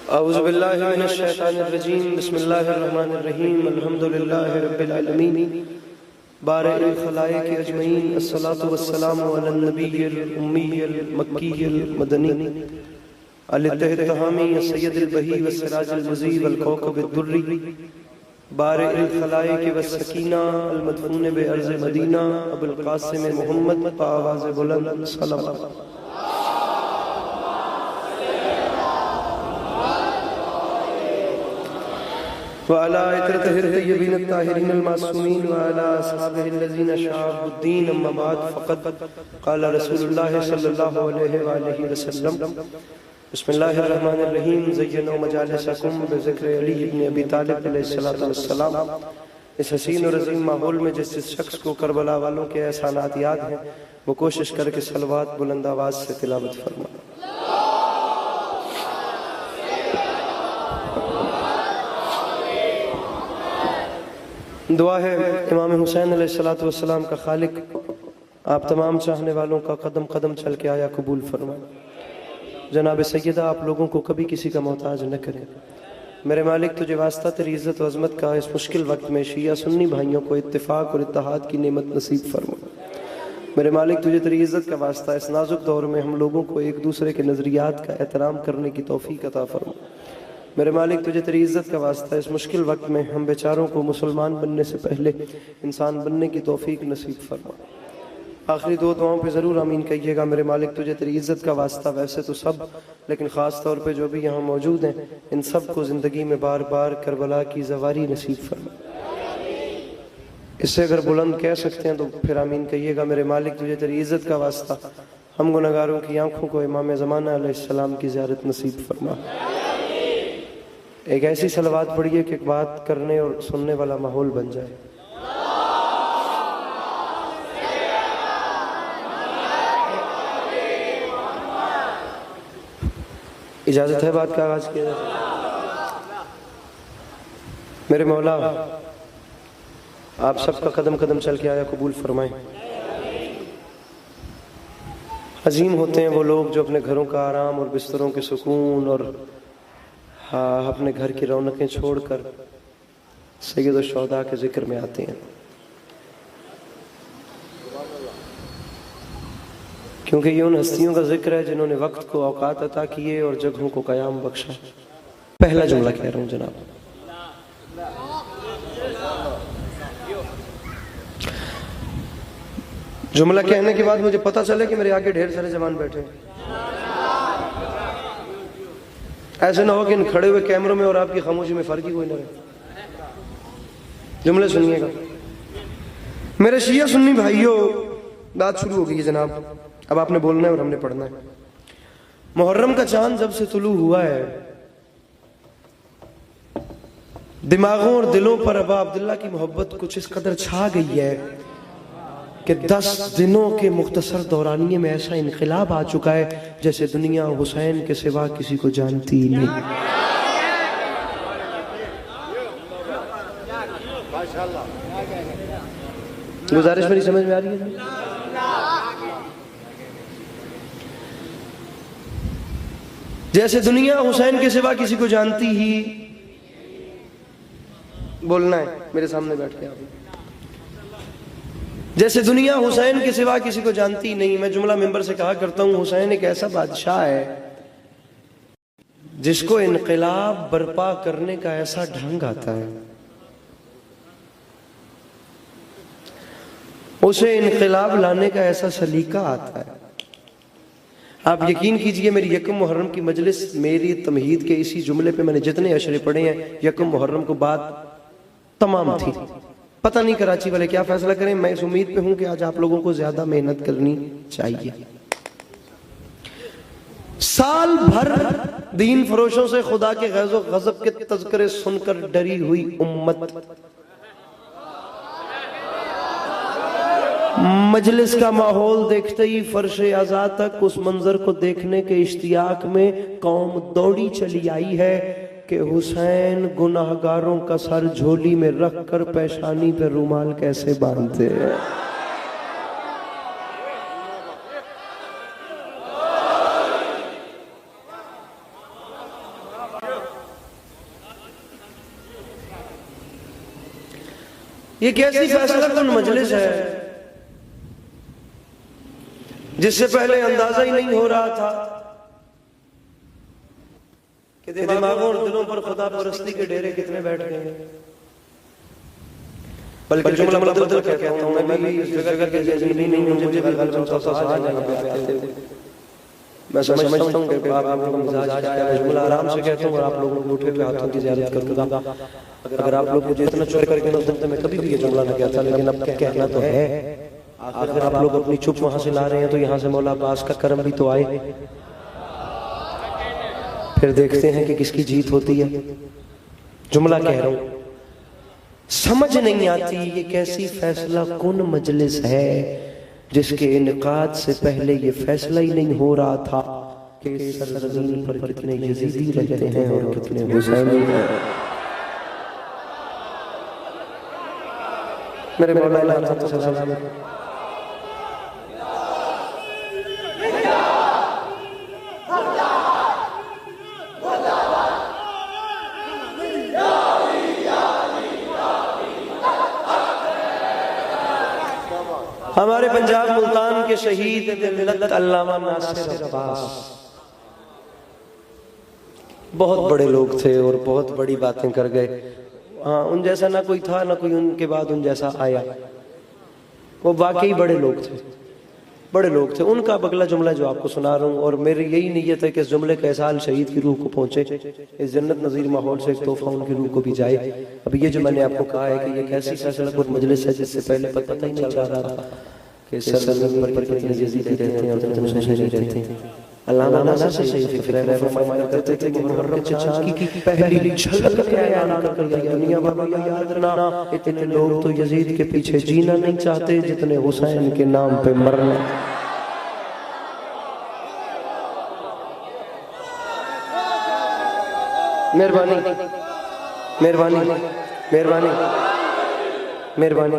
औज़ु बिल्लाहि मिनश शैतानिर रजीम बिस्मिल्लाहिर रहमानिर रहीम अल्हम्दुलिल्लाहि रब्बिल आलमीन बारिल खलाइक अजमईन अस्सलातु वस्सलामु अलन नबिय्यिल उम्मिय्यिल मक्किय्यिल मदनी अल-तहमी सय्यदिल बही वस्सिराजिल मुज़ी वल कौकबिद दुर्री बारिल खलाइक वस्सकीना अल मदफून बि अर्ज़ मदीना अबुल क़ासिम मुहम्मद आवाज़ बुलंद सल्लल्लाहु वअला इतरतिहिर तय्यबीन अत्ताहिरीन अल-मासूमीन वअला अस्हाबिहिल्लज़ीना शअबुद्दीन अम्मा बाद फ़क़द क़ाला रसूलुल्लाह सल्लल्लाहु अलैहि वआलिहि वसल्लम बिस्मिल्लाहिर रहमानिर रहीम ज़य्यनु मजालिसकुम बिज़िक्रि अली इब्न अबी तालिब अलैहिस्सलातु वस्सलाम। इस हसीन और अज़ीम माहौल में जिस शख्स को करबला वालों के एहसानात याद हैं वो कोशिश करके सलवात बुलंद आवाज़ से तिलावत फरमाए। दुआ है इमाम हुसैन अलैहिस्सलातु वस्सलाम का खालिक आप तमाम चाहने वालों का कदम कदम चल के आया कबूल फरमाए। जनाब सैयदा आप लोगों को कभी किसी का मोहताज न करें। मेरे मालिक तुझे वास्ता तेरी इज़्ज़त व अज़मत का इस मुश्किल वक्त में शिया सुन्नी भाइयों को इत्तिफाक और इत्तेहाद की नेमत नसीब फरमा। मेरे मालिक तुझे तेरी इज़्ज़त का वास्ता इस नाजुक दौर में हम लोगों को एक दूसरे के नज़रियात का एहतराम करने की तौफीक अता फरमा। मेरे मालिक तुझे तेरी इज़्ज़त का वास्ता इस मुश्किल वक्त में हम बेचारों को मुसलमान बनने से पहले इंसान बनने की तौफीक नसीब फरमा। आखिरी दो दुआओं पे ज़रूर आमीन कहिएगा। मेरे मालिक तुझे तेरी इज़्ज़त का वास्ता वैसे तो सब, लेकिन ख़ास तौर पे जो भी यहाँ मौजूद हैं इन सब को ज़िंदगी में बार बार करबला की ज़वारी नसीब फरमा। इससे अगर बुलंद कह सकते हैं तो फिर आमीन कहिएगा। मेरे मालिक तुझे तेरी इज़्ज़त का वास्ता हम गुनहगारों की आँखों को इमाम ज़माना अलैहिस्सलाम की ज़ियारत नसीब फरमा। एक ऐसी सलवात पढ़िए कि बात करने और सुनने वाला माहौल बन जाए। इजाजत है बात का आगाज किया जाए। मेरे मौला आप सबका कदम कदम चल के आया कबूल फरमाएं। अजीम होते हैं वो लोग जो अपने घरों का आराम और बिस्तरों के सुकून और अपने घर की रौनकें छोड़कर सैयद और शौहदा के जिक्र में आते हैं, क्योंकि ये उन हस्तियों का जिक्र है जिन्होंने वक्त को औकात अता किए और जगहों को कयाम बख्शा। पहला जुमला कह रहा हूं जनाब, जुमला कहने के बाद मुझे पता चले कि मेरे आगे ढेर सारे जवान बैठे हैं। ऐसे ना हो कि इन खड़े हुए कैमरों में और आपकी खामोशी में फर्क ही कोई ना रहे। जुमले सुनिएगा मेरे शिया सुन्नी भाइयों। बात शुरू हो गई है जनाब, अब आपने बोलना है और हमने पढ़ना है। मुहर्रम का चांद जब से तुलू हुआ है दिमागों और दिलों पर अबा अब्दुल्ला की मोहब्बत कुछ इस कदर छा गई है कि 10 दिनों के मुख्तसर दौरानिये में ऐसा इनकलाब आ चुका है जैसे दुनिया हुसैन के सिवा किसी को जानती ही नहीं। गुजारिश मेरी समझ में आ रही है? जैसे दुनिया हुसैन के सिवा किसी को जानती ही, बोलना है मेरे सामने बैठ के आप। जैसे दुनिया हुसैन के सिवा किसी को जानती नहीं। मैं जुमला मिंबर से कहा करता हूं हुसैन एक ऐसा बादशाह है जिसको इनकलाब बर्पा करने का ऐसा ढंग आता है, उसे इनकलाब लाने का ऐसा सलीका आता है। आप यकीन कीजिए मेरी यकम मुहर्रम की मजलिस, मेरी तमहीद के इसी जुमले पे मैंने जितने अशरे पढ़े हैं यकम मुहर्रम को बात तमाम थी। पता नहीं कराची वाले क्या फैसला करें। मैं इस उम्मीद पे हूं कि आज आप लोगों को ज्यादा मेहनत करनी चाहिए। साल भर दीन फरोशों से खुदा के गज़ो गज़ब के तज़किरे सुनकर डरी हुई उम्मत मजलिस का माहौल देखते ही फर्शे आज़ा तक उस मंजर को देखने के इश्तियाक में कौम दौड़ी चली आई है कि हुसैन गुनाहगारों का सर झोली में रखकर पेशानी पे रुमाल कैसे बांधते हैं। ये कैसी फैसला कुन मजलिस है जिससे पहले अंदाजा ही नहीं हो रहा था कि दिमागों और दिलों पर खुदा परस्ती के डेरे कितने बैठ गए हैं। बल्कि जुमला बदल कहता हूं, मैं भी इस जगह के जैसे नहीं मुझे भी गलत चौथा आ जाएगा। मैं समझता हूं कि आप लोगों का मिजाज क्या है, जुमला आराम से कहता हूं और आप लोगों को उठे पे हाथों की ज़ियारत करूंगा। अगर आप लोग मुझे इतना चुप करके ना सुनते मैं कभी भी ये जुमला ना कहता, लेकिन अब कहना तो है। अगर आप लोग अपनी चुप वहां से ला रहे हैं तो यहाँ से मौला अब्बास का करम भी तो आए। फिर देखते हैं कि किसकी जीत होती है। जुमला कह रहा हूं, समझ नहीं आती ये कैसी फैसला कुन मजलिस है जिसके इनकाद से पहले ये फैसला ही नहीं हो रहा था कि इस सरजमीन पर कितने यजीदी रहते हैं और कितने हुसैनी हैं। मेरे मौला हमारे पंजाब मुल्तान के शहीद मिल्लत अल्लामा नासिर अब्बास बहुत बड़े लोग थे और बहुत बड़ी बातें कर गए। हाँ, उन जैसा ना कोई था ना कोई उनके बाद उन जैसा आया। वो वाकई बड़े लोग थे, बड़े लोग थे। उनका अगला जुमला जो आपको सुना रहा हूँ और मेरी यही नीयत है कि इस जुमले का एहसास शहीद की रूह को पहुंचे, इस जन्नत नज़ीर माहौल से एक तोहफा उनकी रूह को भी जाए। अब ये जो मैंने आपको कहा है कि ये कैसी फैसला कुन मजलिस है जिससे पहले पता ही नहीं चल रहा था कि सरजमीन पर कितने यजीदी रहते हैं और कितने हुसैनी रहते हैं। अल्लामा नासिर से सही फिक्र है, फरमाया करते थे कि मुहर्रम के चांद की पहली झलक ने ऐलान कर दिया, दुनिया वालों याद रखना इतने लोग तो यजीद के पीछे जीना नहीं चाहते जितने हुसैन के नाम पे मरना। मेहरबानी मेहरबानी मेहरबानी मेहरबानी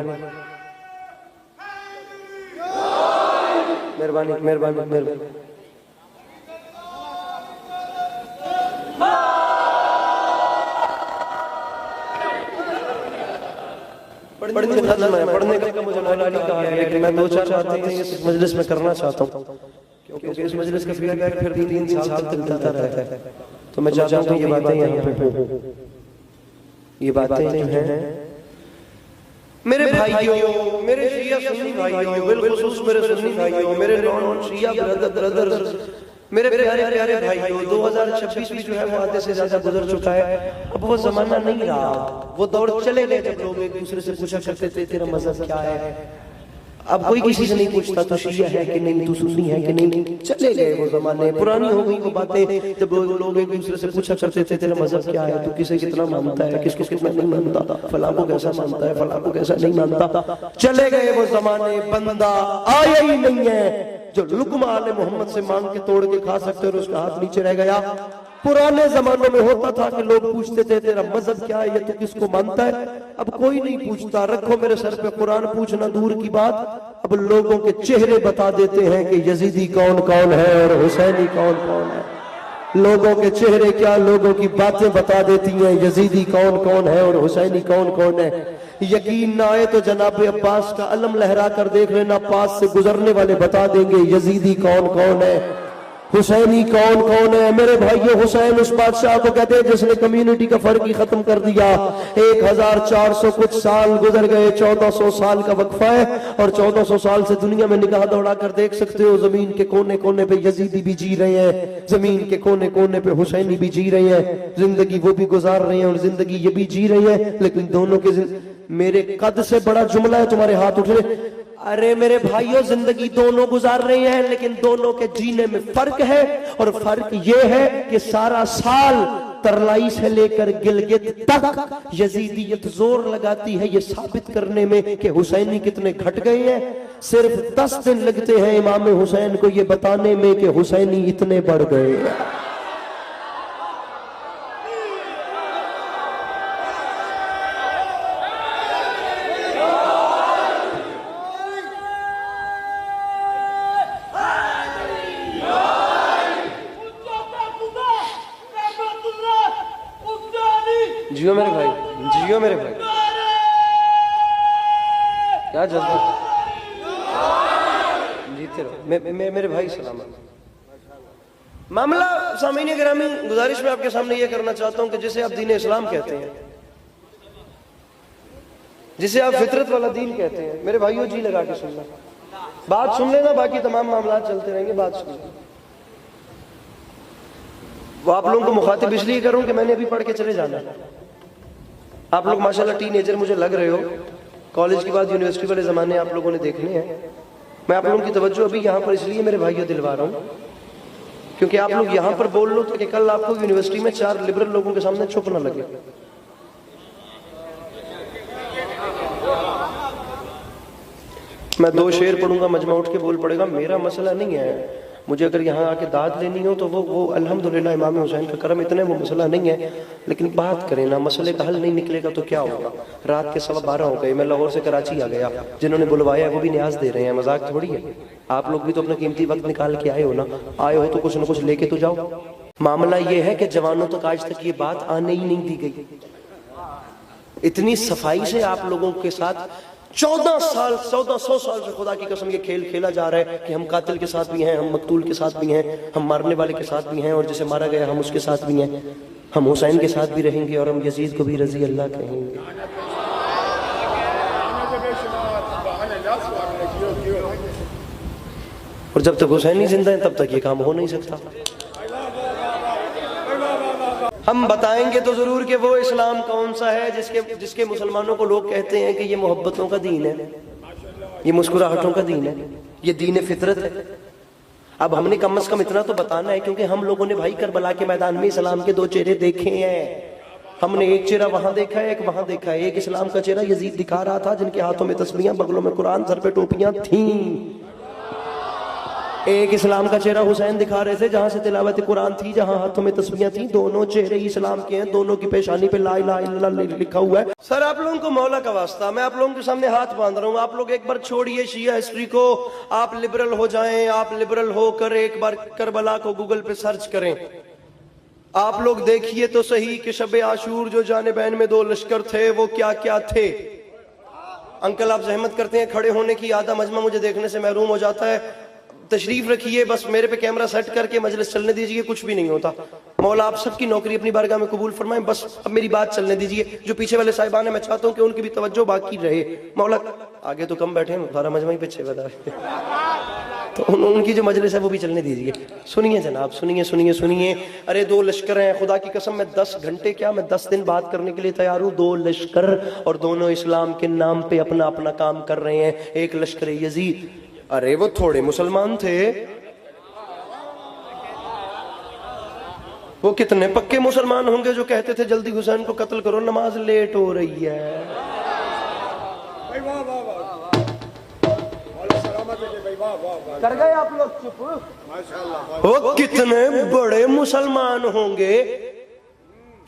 मेहरबानी मेहरबानी मेहरबानी। पढ़ने का मुझे मौला ने कहा है, लेकिन मैं दो चार बातें इस मजलिस में करना चाहता हूँ क्योंकि इस मजलिस का फीडबैक फिर 3 साल तक चलता रहता है। तो मैं चाहता हूँ कि ये बातें यहाँ पे हो, ये बातें जो हैं मेरे भाइयों, मेरे शिया सुन्नी भाइयों, बिलखुसूस मेरे सुन्नी भाइयों, मेरे नॉन शिया ब्रदर्स, मेरे प्यारे प्यारे भाइयों, 2026 भी जो है वो आधे से ज्यादा गुजर चुका है। अब वो जमाना नहीं रहा, वो दौर चले गए जब लोग एक दूसरे से पूछा करते थे तेरा मजहब क्या है। अब कोई किसी से नहीं पूछता तू शिया है कि नहीं, तू सुन्नी है कि नहीं। चले गए वो जमाने, पुरानी हो गई वो बातें जब लोग एक दूसरे से पूछा करते थे तेरा मजहब क्या है, तू किसे कितना मानता है, किसको कितना नहीं मानता, फलां को कैसा मानता है, फलां को कैसा नहीं मानता। चले गए वो जमाने, बंदा आया ही नहीं है जो लुकमा आले मोहम्मद से मांग के तोड़ के खा सकते और उसका हाथ नीचे रह गया। पुराने जमानों में होता था कि लोग पूछते थे तेरा मजहब क्या है, ये तो किसको मानता है। अब कोई नहीं पूछता, रखो मेरे सर पे कुरान पूछना दूर की बात, अब लोगों के चेहरे बता देते हैं कि यजीदी कौन कौन है और हुसैनी कौन कौन है। लोगों के चेहरे क्या लोगों की बातें बता देती हैं, यजीदी कौन कौन है और हुसैनी कौन कौन है। यकीन ना आए तो जनाब अब्बास का अलम लहरा कर देख लेना, पास से गुजरने वाले बता देंगे यजीदी कौन कौन है, हुसैनी कौन कौन है। मेरे भाइयों, हुसैन उस बादशाह को कहते हैं जिसने कम्युनिटी का फर्क ही खत्म कर दिया। 1400 कुछ साल गुजर गए, 1400 साल का वक्फा है और 1400 साल से दुनिया में निगाह दौड़ा कर देख सकते हो, जमीन के कोने कोने पे यजीदी भी जी रहे हैं, जमीन के कोने कोने पे हुसैनी भी जी रहे हैं। जिंदगी वो भी गुजार रहे हैं और जिंदगी ये भी जी रही है, लेकिन दोनों के मेरे कद से बड़ा जुमला है, तुम्हारे हाथ उठ रहे। अरे मेरे भाइयों, जिंदगी दोनों गुजार रहे हैं लेकिन दोनों के जीने में फर्क है, और फर्क ये है कि सारा साल तरलाई से लेकर गिलगित तक यजीदियत जोर लगाती है ये साबित करने में कि हुसैनी कितने घट गए हैं। सिर्फ 10 दिन लगते हैं इमाम हुसैन को ये बताने में कि हुसैनी इतने बढ़ गए हैं। जियो मेरे भाई, जियो मेरे भाई। क्या जज्बा, जीते रहो। मेरे भाई सलामत। मामला सामीन गिरामी, गुजारिश में आपके सामने ये करना चाहता हूं कि जिसे आप दीन इस्लाम कहते हैं, जिसे आप फितरत वाला दीन कहते हैं, मेरे भाइयों जी लगा के सुनना, बात सुन लेना, बाकी तमाम मामला चलते रहेंगे, बात सुन लेना। वो आप लोगों को मुखातिब इसलिए करूं कि मैंने अभी पढ़ के चले जाना। आप लोग माशाल्लाह टीनेजर मुझे लग रहे हो, कॉलेज के बाद यूनिवर्सिटी वाले जमाने आप लोगों ने देखने हैं। मैं आप लोगों की तवज्जो अभी यहाँ पर इसलिए मेरे भाइयों दिलवा रहा हूँ क्योंकि आप लोग यहाँ पर बोल लो तो कि कल आपको यूनिवर्सिटी में 4 लिबरल लोगों के सामने चुप ना लगे। मैं 2 शेर पढ़ूंगा, मजमा उठ के बोल पड़ेगा। मेरा मसला नहीं है, मुझे अगर यहाँ आके दाद लेनी हो तो वो अल्हम्दुलिल्लाह इमाम हुसैन का करम इतने, वो मसला नहीं है। लेकिन बात करें ना, मसले का हल नहीं निकलेगा तो क्या होगा। रात के 12:15 हो गए, मैं लाहौर से कराची आ गया, जिन्होंने बुलवाया वो भी न्याज दे रहे हैं, मजाक थोड़ी है। आप लोग भी तो अपना कीमती वक्त निकाल के आए हो ना, आए हो तो कुछ ना कुछ लेके तो जाओ। मामला ये है कि जवानों तक आज तक ये बात आने ही नहीं दी गई। इतनी सफाई से आप लोगों के साथ 1400 साल से खुदा की कसम ये खेल खेला जा रहा है कि हम कातिल के साथ भी हैं, हम मकतूल के साथ भी हैं, हम मारने वाले के साथ भी हैं, और जिसे मारा गया हम उसके साथ भी हैं, हम हुसैन के साथ भी रहेंगे, और हम यजीद को भी रजी अल्लाह कहेंगे। और जब तक हुसैन जिंदा है तब तक ये काम हो नहीं सकता। हम बताएंगे तो जरूर कि वो इस्लाम कौन सा है जिसके मुसलमानों को लोग कहते हैं कि ये मोहब्बतों का दीन है, ये मुस्कुराहटों का दीन है, ये दीन फितरत है। अब हमने कम से कम इतना तो बताना है, क्योंकि हम लोगों ने भाई करबला के मैदान में इस्लाम के 2 चेहरे देखे हैं। हमने एक चेहरा वहां देखा है, एक वहां देखा है। एक इस्लाम का चेहरा यजीद दिखा रहा था, जिनके हाथों में तस्बीहां, बगलों में कुरान, सर पे टोपियां थीं। एक इस्लाम का चेहरा हुसैन दिखा रहे थे, जहां से तिलावत कुरान थी, जहां हाथों में तस्बीहां थी। दोनों चेहरे इस्लाम के हैं, दोनों की पेशानी पे ला इलाहा इल्लल्लाह लिखा हुआ है। सर आप लोगों को मौला का वास्ता, मैं आप लोगों के सामने हाथ बांध रहा हूँ। आप लोग एक बार छोड़िए शिया हिस्ट्री को, आप लिबरल हो जाएं। आप लिबरल होकर एक बार करबला को गूगल पे सर्च करें। आप लोग देखिए तो सही कि शब आशूर जो जानिबैन में 2 लश्कर थे वो क्या क्या थे। अंकल आप जहमत करते हैं खड़े होने की, आधा मजमा मुझे देखने से महरूम हो जाता है। तशरीफ रखिए, बस मेरे पे कैमरा सेट करके मजलिस चलने दीजिए, कुछ भी नहीं होता। मौला आप सबकी नौकरी अपनी बारगाह में कबूल फरमाएं, बस अब मेरी बात चलने दीजिए। जो पीछे वाले साहिबान है, मैं चाहता हूं कि उनकी भी तवज्जो बाकी रहे। मौला आगे तो कम बैठे हैं, सारा मजमा ही पीछे बता तो उनकी जो मजलिस है वो भी चलने दीजिए। सुनिए जनाब, सुनिए सुनिए सुनिए। अरे 2 लश्कर हैं, खुदा की कसम मैं 10 घंटे क्या, मैं 10 दिन बात करने के लिए तैयार हूँ। 2 लश्कर, और दोनों इस्लाम के नाम पे अपना अपना काम कर रहे हैं। एक लश्कर यजीद, अरे वो थोड़े मुसलमान थे, वो कितने पक्के मुसलमान होंगे जो कहते थे जल्दी हुसैन को कत्ल करो, नमाज लेट हो रही है। कर गए आप लोग चुप। वो कितने बड़े मुसलमान होंगे।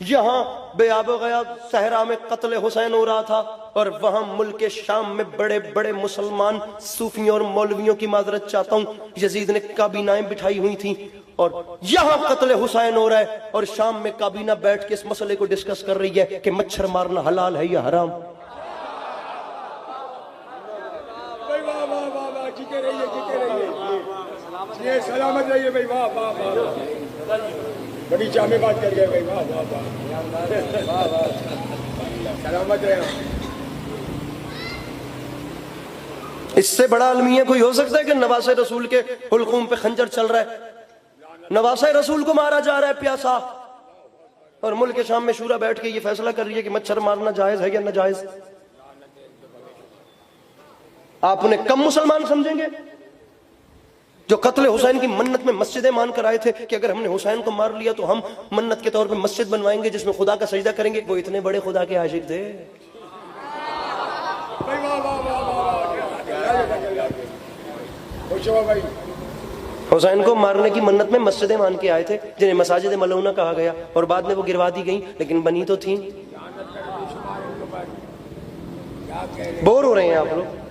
यहाँ बेआब गया सहरा में कत्ल हुसैन हो रहा था, और वहां मुल्क शाम में बड़े बड़े मुसलमान सूफियों और मौलवियों की माजरत चाहता हूँ, यजीद ने काबीनाएं बिठाई हुई थी, और यहाँ कत्ल हुसैन हो रहा है, और शाम में काबीना बैठ के इस मसले को डिस्कस कर रही है कि मच्छर मारना हलाल है या हराम। सलामत रहिए भाई, वाह वाह वाह, बड़ी जामे बात कर गए भाई, वाह वाह वाह, सलामत रहे। इससे बड़ा अलमिया कोई हो सकता है कि नवासे रसूल के हुल्कुम पे खंजर चल रहा है, नवासे रसूल को मारा जा रहा है प्यासा, और मुल्क के शाम में शूरा बैठ के ये फैसला कर रही है कि मच्छर मारना जायज है या नाजायज। आप उन्हें कम मुसलमान समझेंगे जो कत्ल हुसैन की मन्नत में मस्जिदें मान कर आए थे कि अगर हमने हुसैन को मार लिया तो हम मन्नत के तौर पे मस्जिद बनवाएंगे जिसमें खुदा का सजदा करेंगे। वो इतने बड़े खुदा के आशिक थे। हुसैन को मारने की मन्नत में मस्जिदें मान के आए थे, जिन्हें मसाजिद मलूना कहा गया, और बाद में वो गिरवा दी गई, लेकिन बनी तो थी। बोर हो रहे हैं आप लोग।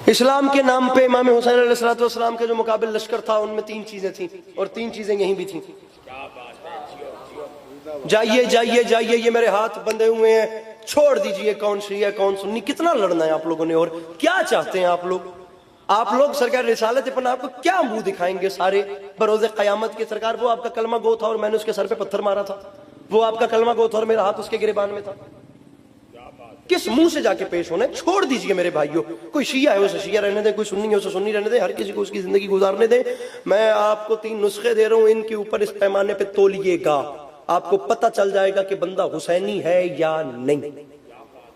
इस्लाम के नाम पे इमाम हुसैन अलैहिस्सलाम के जो मुकाबिल लश्कर था उनमें 3 चीजें थी और 3 चीजें यहीं भी थी। जाइए जाइए जाइए, ये मेरे हाथ बंधे हुए हैं, छोड़ दीजिए कौन शिया कौन सुन्नी, कितना लड़ना है आप लोगों ने और क्या चाहते हैं आप लोग? आप लोग सरकार रिसालत पर आपको क्या मुंह दिखाएंगे सारे बरोज़े क़यामत के? सरकार वो आपका कलमा गो था और मैंने उसके सर पे पत्थर मारा था, वो आपका कलमा गो था और मेरा हाथ उसके गिरबान में था। किस मुंह से जाके पेश होना है? छोड़ दीजिए मेरे भाइयों, कोई शिया है उसे शिया रहने दे, कोई सुन्नी है उसे सुन्नी रहने दे, हर किसी को उसकी जिंदगी गुजारने दे। मैं आपको 3 नुस्खे दे रहा हूं, इनके ऊपर इस पैमाने पे तोलिएगा, आपको पता चल जाएगा कि बंदा हुसैनी है या नहीं।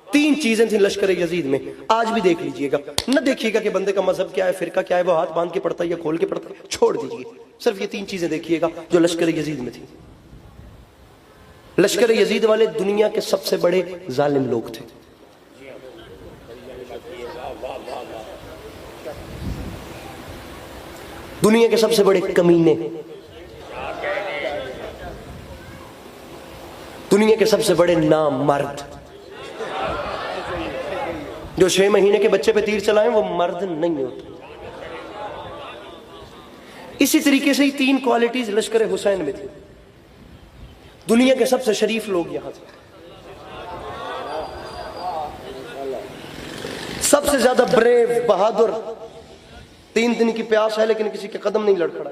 3 चीजें थी लश्कर यजीद में, आज भी देख लीजिएगा। न देखिएगा कि बंदे का मजहब क्या है, फिरका क्या है, वो हाथ बांध के पढ़ता है या खोल के पढ़ता है, छोड़ दीजिए। सिर्फ ये 3 चीजें देखिएगा जो लश्कर यजीद में थी। लश्कर यजीद वाले दुनिया के सबसे बड़े जालिम लोग थे। दुनिया के सबसे बड़े कमीने, दुनिया के सबसे बड़े नामर्द। जो 6 महीने के बच्चे पे तीर चलाएं वो मर्द नहीं होते। इसी तरीके से ही 3 क्वालिटीज लश्कर हुसैन में थी। दुनिया के सबसे शरीफ लोग यहां थे, सबसे ज्यादा ब्रेव, बहादुर। 3 दिन की प्यास है लेकिन किसी के कदम नहीं लड़खड़ा।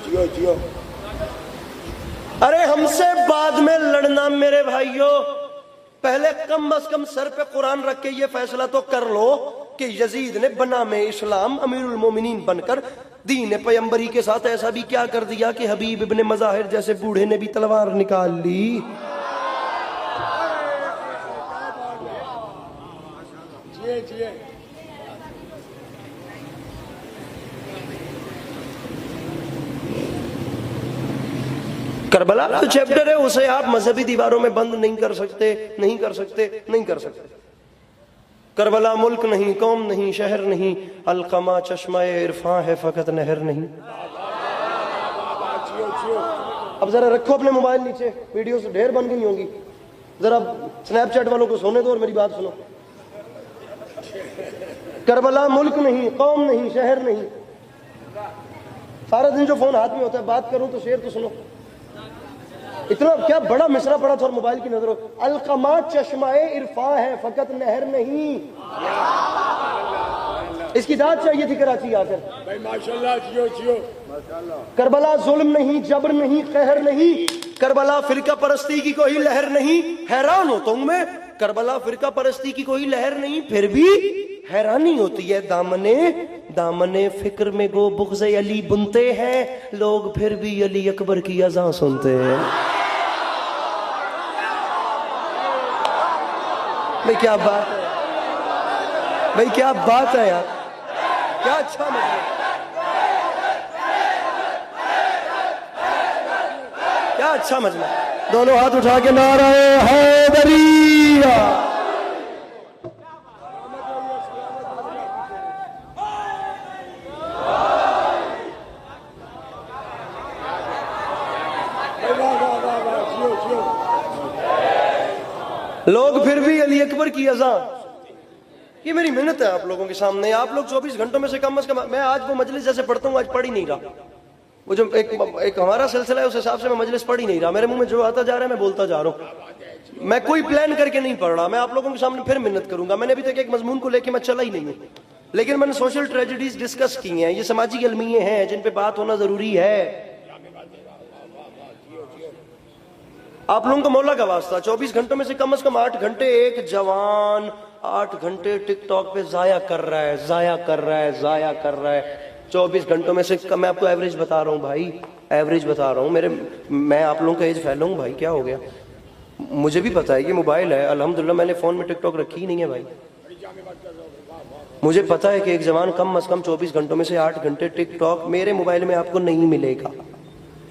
जियो जियो। अरे हमसे बाद में लड़ना मेरे भाइयों, पहले कम अज कम सर पे कुरान रख के ये फैसला तो कर लो कि यजीद ने बनामे इस्लाम अमीरुल मोमिनीन बनकर दीन पैगंबरी के साथ ऐसा भी क्या कर दिया कि हबीब इब्ने मज़ाहिर जैसे बूढ़े ने भी तलवार निकाल ली। जिए जिए। करबला तो चैप्टर है, उसे आप मजहबी दीवारों में बंद नहीं कर सकते, नहीं कर सकते, नहीं कर सकते। करबला मुल्क नहीं, कौम नहीं, शहर नहीं, अलकमा चश्मा इरफां है फकत नहर नहीं। अब जरा रखो अपने मोबाइल नीचे, वीडियोस ढेर बन गई होंगी, जरा स्नैपचैट वालों को सोने दो और मेरी बात सुनो। करबला मुल्क नहीं, कौम नहीं, शहर नहीं। सारा दिन जो फोन हाथ में होता है, बात करूं तो शेर तो सुनो। इतना क्या बड़ा मिसरा पड़ा था और मोबाइल की नजरों। अलकमा चश्माए इरफा है फकत नहर नहीं। इसकी दाद चाहिए थी कराची आकर। भाई माशाल्लाह, जियो जियो। करबला जुल्म नहीं, जबर नहीं, कहर नहीं। करबला फिरका परस्ती की कोई लहर नहीं। हैरान होता हूं मैं, करबला फिरका परस्ती की कोई लहर नहीं, फिर भी हैरानी होती है। दामने दामने फिक्र में गो बुग़्ज़े अली बुनते हैं लोग, फिर भी अली अकबर की अज़ां सुनते हैं। भाई क्या बात है, भाई क्या बात है यार, क्या अच्छा मतलब, क्या अच्छा मतलब। दोनों हाथ उठा के नारे हैदरिया। लोग फिर भी अली अकबर की अज़ां। ये मेरी मेहनत है आप लोगों के सामने। आप लोग 24 घंटों में से कम से कम, मैं आज वो मजलिस जैसे पढ़ता हूँ आज पढ़ ही नहीं रहा। वो जो एक हमारा सिलसिला है उस हिसाब से मैं मजलिस पढ़ ही नहीं रहा। मेरे मुंह में जो आता जा रहा है मैं बोलता जा रहा हूँ। मैं कोई प्लान करके नहीं पढ़ रहा। मैं आप लोगों के सामने फिर मेहनत करूंगा। मैंने अभी तक एक मजमून को लेकर मैं चला ही नहीं हूँ, लेकिन मैंने सोशल ट्रेजेडीज डिस्कस की हैं। ये समाजी अलमिये हैं जिन पे बात होना जरूरी है। आप लोगों को मौला का वास्ता, 24 घंटों में से कम 8 घंटे एक जवान 8 घंटे टिकटॉक पे जाया कर रहा है, जाया कर रहा है, जाया कर रहा है। 24 घंटों में से मैं आपको एवरेज बता रहा हूँ भाई, एवरेज बता रहा हूँ। मैं आप लोगों का एज फैला हूँ भाई, क्या हो गया? मुझे भी पता है कि मोबाइल है, अल्हम्दुलिल्लाह मैंने फोन में टिकटॉक रखी ही नहीं है भाई। मुझे पता है कि एक जवान कम से कम 24 घंटों में से 8 घंटे टिकटॉक मेरे मोबाइल में आपको नहीं मिलेगा।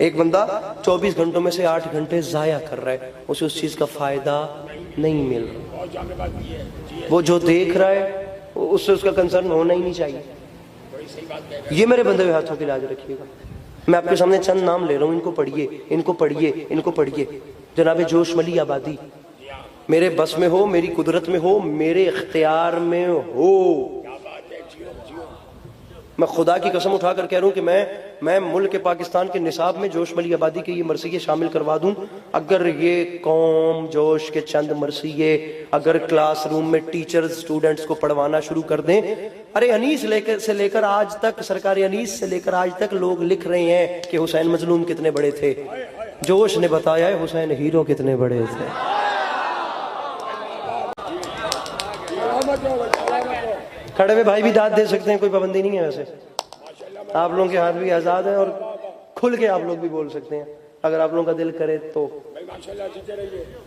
एक बंदा 24 घंटों में से 8 घंटे जाया कर रहा है, उसे उस चीज का फायदा नहीं मिल रहा। वो जो देख रहा है उससे उसका कंसर्न होना ही नहीं चाहिए। ये मेरे बंदे हुए हाथों की लाज रखिएगा। मैं आपके सामने चंद नाम ले रहा हूँ, इनको पढ़िए, इनको पढ़िए, इनको पढ़िए। जनाब जोशमली आबादी, मेरे बस में हो, मेरी कुदरत में हो, मेरे इख्तियार में हो। मैं खुदा की कसम उठाकर कह रहा हूं कि मैं मुल्क के पाकिस्तान के निसाब में जोश मली आबादी के ये मरसिये शामिल करवा दूं अगर ये कौम जोश के चंद मरसिये अगर क्लासरूम में टीचर्स स्टूडेंट्स को पढ़वाना शुरू कर दें। अरे अनीस से लेकर आज तक, सरकारी अनीस से लेकर आज तक लोग लिख रहे हैं कि हुसैन मजलूम कितने बड़े थे। जोश ने बताया है हुसैन हीरो कितने बड़े थे। खड़े हुए भाई भी दाद दे सकते हैं, कोई पाबंदी नहीं है। वैसे आप लोगों के हाथ भी आजाद है और खुल के आप लोग भी बोल सकते हैं अगर आप लोगों का दिल करे तो।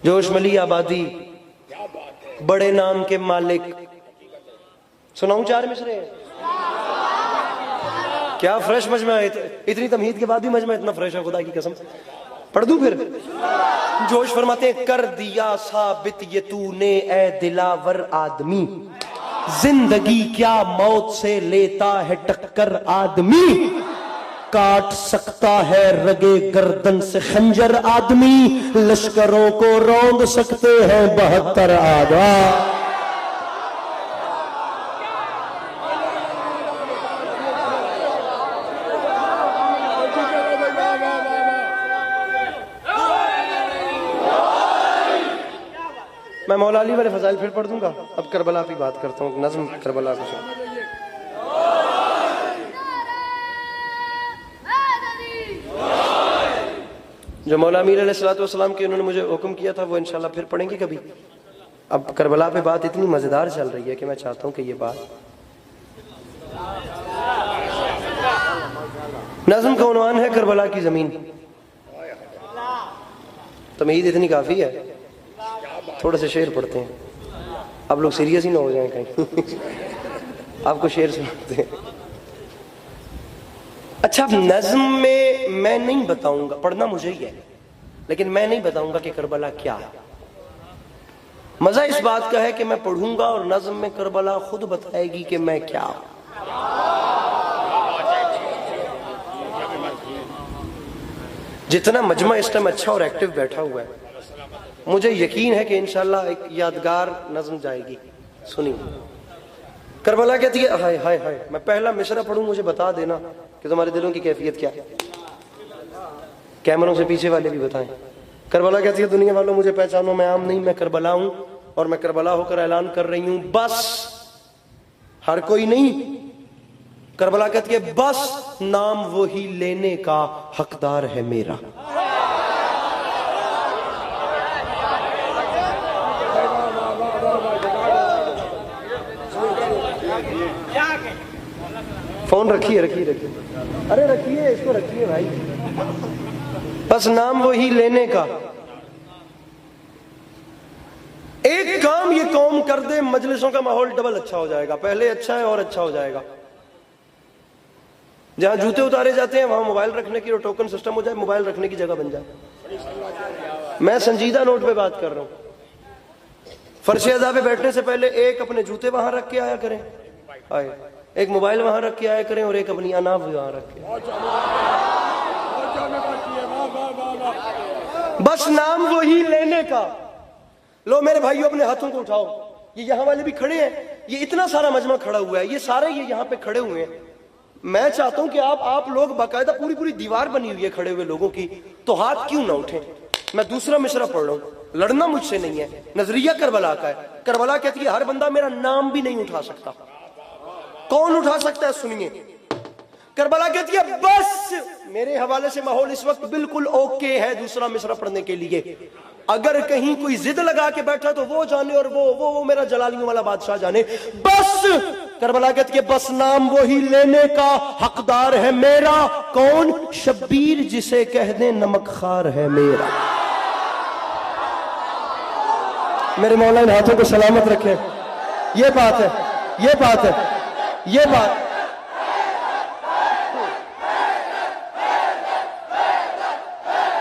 जोश मली आबादी, बड़े नाम के मालिक। सुनाऊं 4 मिसरे? क्या फ्रेश मजमा है, इतनी तमहीद के बाद भी मजमा इतना फ्रेश है, खुदा की कसम। पढ़ दूं फिर? जोश फरमाते हैं, कर दिया साबित ये तूने ए दिलावर आदमी, जिंदगी क्या मौत से लेता है टक्कर आदमी, काट सकता है रगे गर्दन से खंजर आदमी, लश्करों को रौंद सकते हैं 72 आदमी। मैं मौला अली वाले फजाइल फिर पढ़ दूंगा, अब करबला की बात करता हूँ, नज़्म करबला को। जो मौला अमीर अलैहिस्सलाम के उन्होंने मुझे हुक्म किया था वो इंशाल्लाह फिर पढ़ेंगे कभी। अब करबला पे बात इतनी मजेदार चल रही है कि मैं चाहता हूँ कि ये बात, नज़्म का उन्वान है करबला की जमीन। तमहीद इतनी काफी है, थोड़ा से शेर पढ़ते हैं, आप लोग सीरियस ही ना हो जाएं कहीं। आपको शेर सुनाते हैं। अच्छा, नज़्म में मैं नहीं बताऊंगा, पढ़ना मुझे ही है, लेकिन मैं नहीं बताऊंगा कि करबला क्या है। मजा इस बात का है कि मैं पढ़ूंगा और नज़्म में करबला खुद बताएगी कि मैं क्या हूं। जितना मजमा इस टाइम अच्छा और एक्टिव बैठा हुआ है, मुझे यकीन है कि इंशाल्लाह एक यादगार नज़्म जाएगी। सुनिए, करबला कहती है, हाय हाय हाय, मैं पहला मिसरा पढ़ूं, मुझे बता देना कि तुम्हारे दिलों की कैफियत क्या है। कैमरों से पीछे वाले भी बताएं। करबला कहती है, दुनिया वालों मुझे पहचानो, मैं आम नहीं, मैं करबला हूं और मैं करबला होकर ऐलान कर रही हूं, बस हर कोई नहीं। करबला कहती है, बस नाम वही लेने का हकदार है मेरा। फोन रखिए, अरे रखिए, इसको रखिए भाई। बस नाम वही लेने का, एक काम ये कौम कर दे, मजलिसों का माहौल डबल अच्छा हो जाएगा। पहले अच्छा है और अच्छा हो जाएगा। जहां जूते उतारे जाते हैं वहां मोबाइल रखने की और टोकन सिस्टम हो जाए, मोबाइल रखने की जगह बन जाए। मैं संजीदा नोट पे बात कर रहा हूं। फर्श अज़ा पे बैठने से पहले एक अपने जूते वहां रख के आया करें, आए, एक मोबाइल वहां रख के आया करें और एक अपनी अनाब वहां रख के। बस नाम वही लेने का। लो मेरे भाइयों, अपने हाथों को उठाओ। ये यहाँ वाले भी खड़े हैं, ये इतना सारा मजमा खड़ा हुआ है, ये सारे ये यहाँ पे खड़े हुए हैं। मैं चाहता हूं कि आप लोग बाकायदा, पूरी दीवार बनी हुई है खड़े हुए लोगों की, तो हाथ क्यों ना उठे। मैं दूसरा मिसरा पढ़ रहा हूं। लड़ना मुझसे नहीं है, नजरिया करबला का है। करबला कहती है, हर बंदा मेरा नाम भी नहीं उठा सकता। कौन उठा सकता है? सुनिए, करबला कहती है, बस मेरे हवाले से माहौल इस वक्त बिल्कुल ओके है दूसरा मिसरा पढ़ने के लिए। अगर कहीं कोई जिद लगा के बैठा तो वो जाने और वो मेरा जलालियों वाला बादशाह जाने। बस करबला कहती है, बस नाम वही लेने का हकदार है मेरा। कौन? शब्बीर जिसे कह दे नमक खार है मेरा। मेरे मौला इन हाथों को सलामत रखे। ये बात है, ये बात है, ये बात।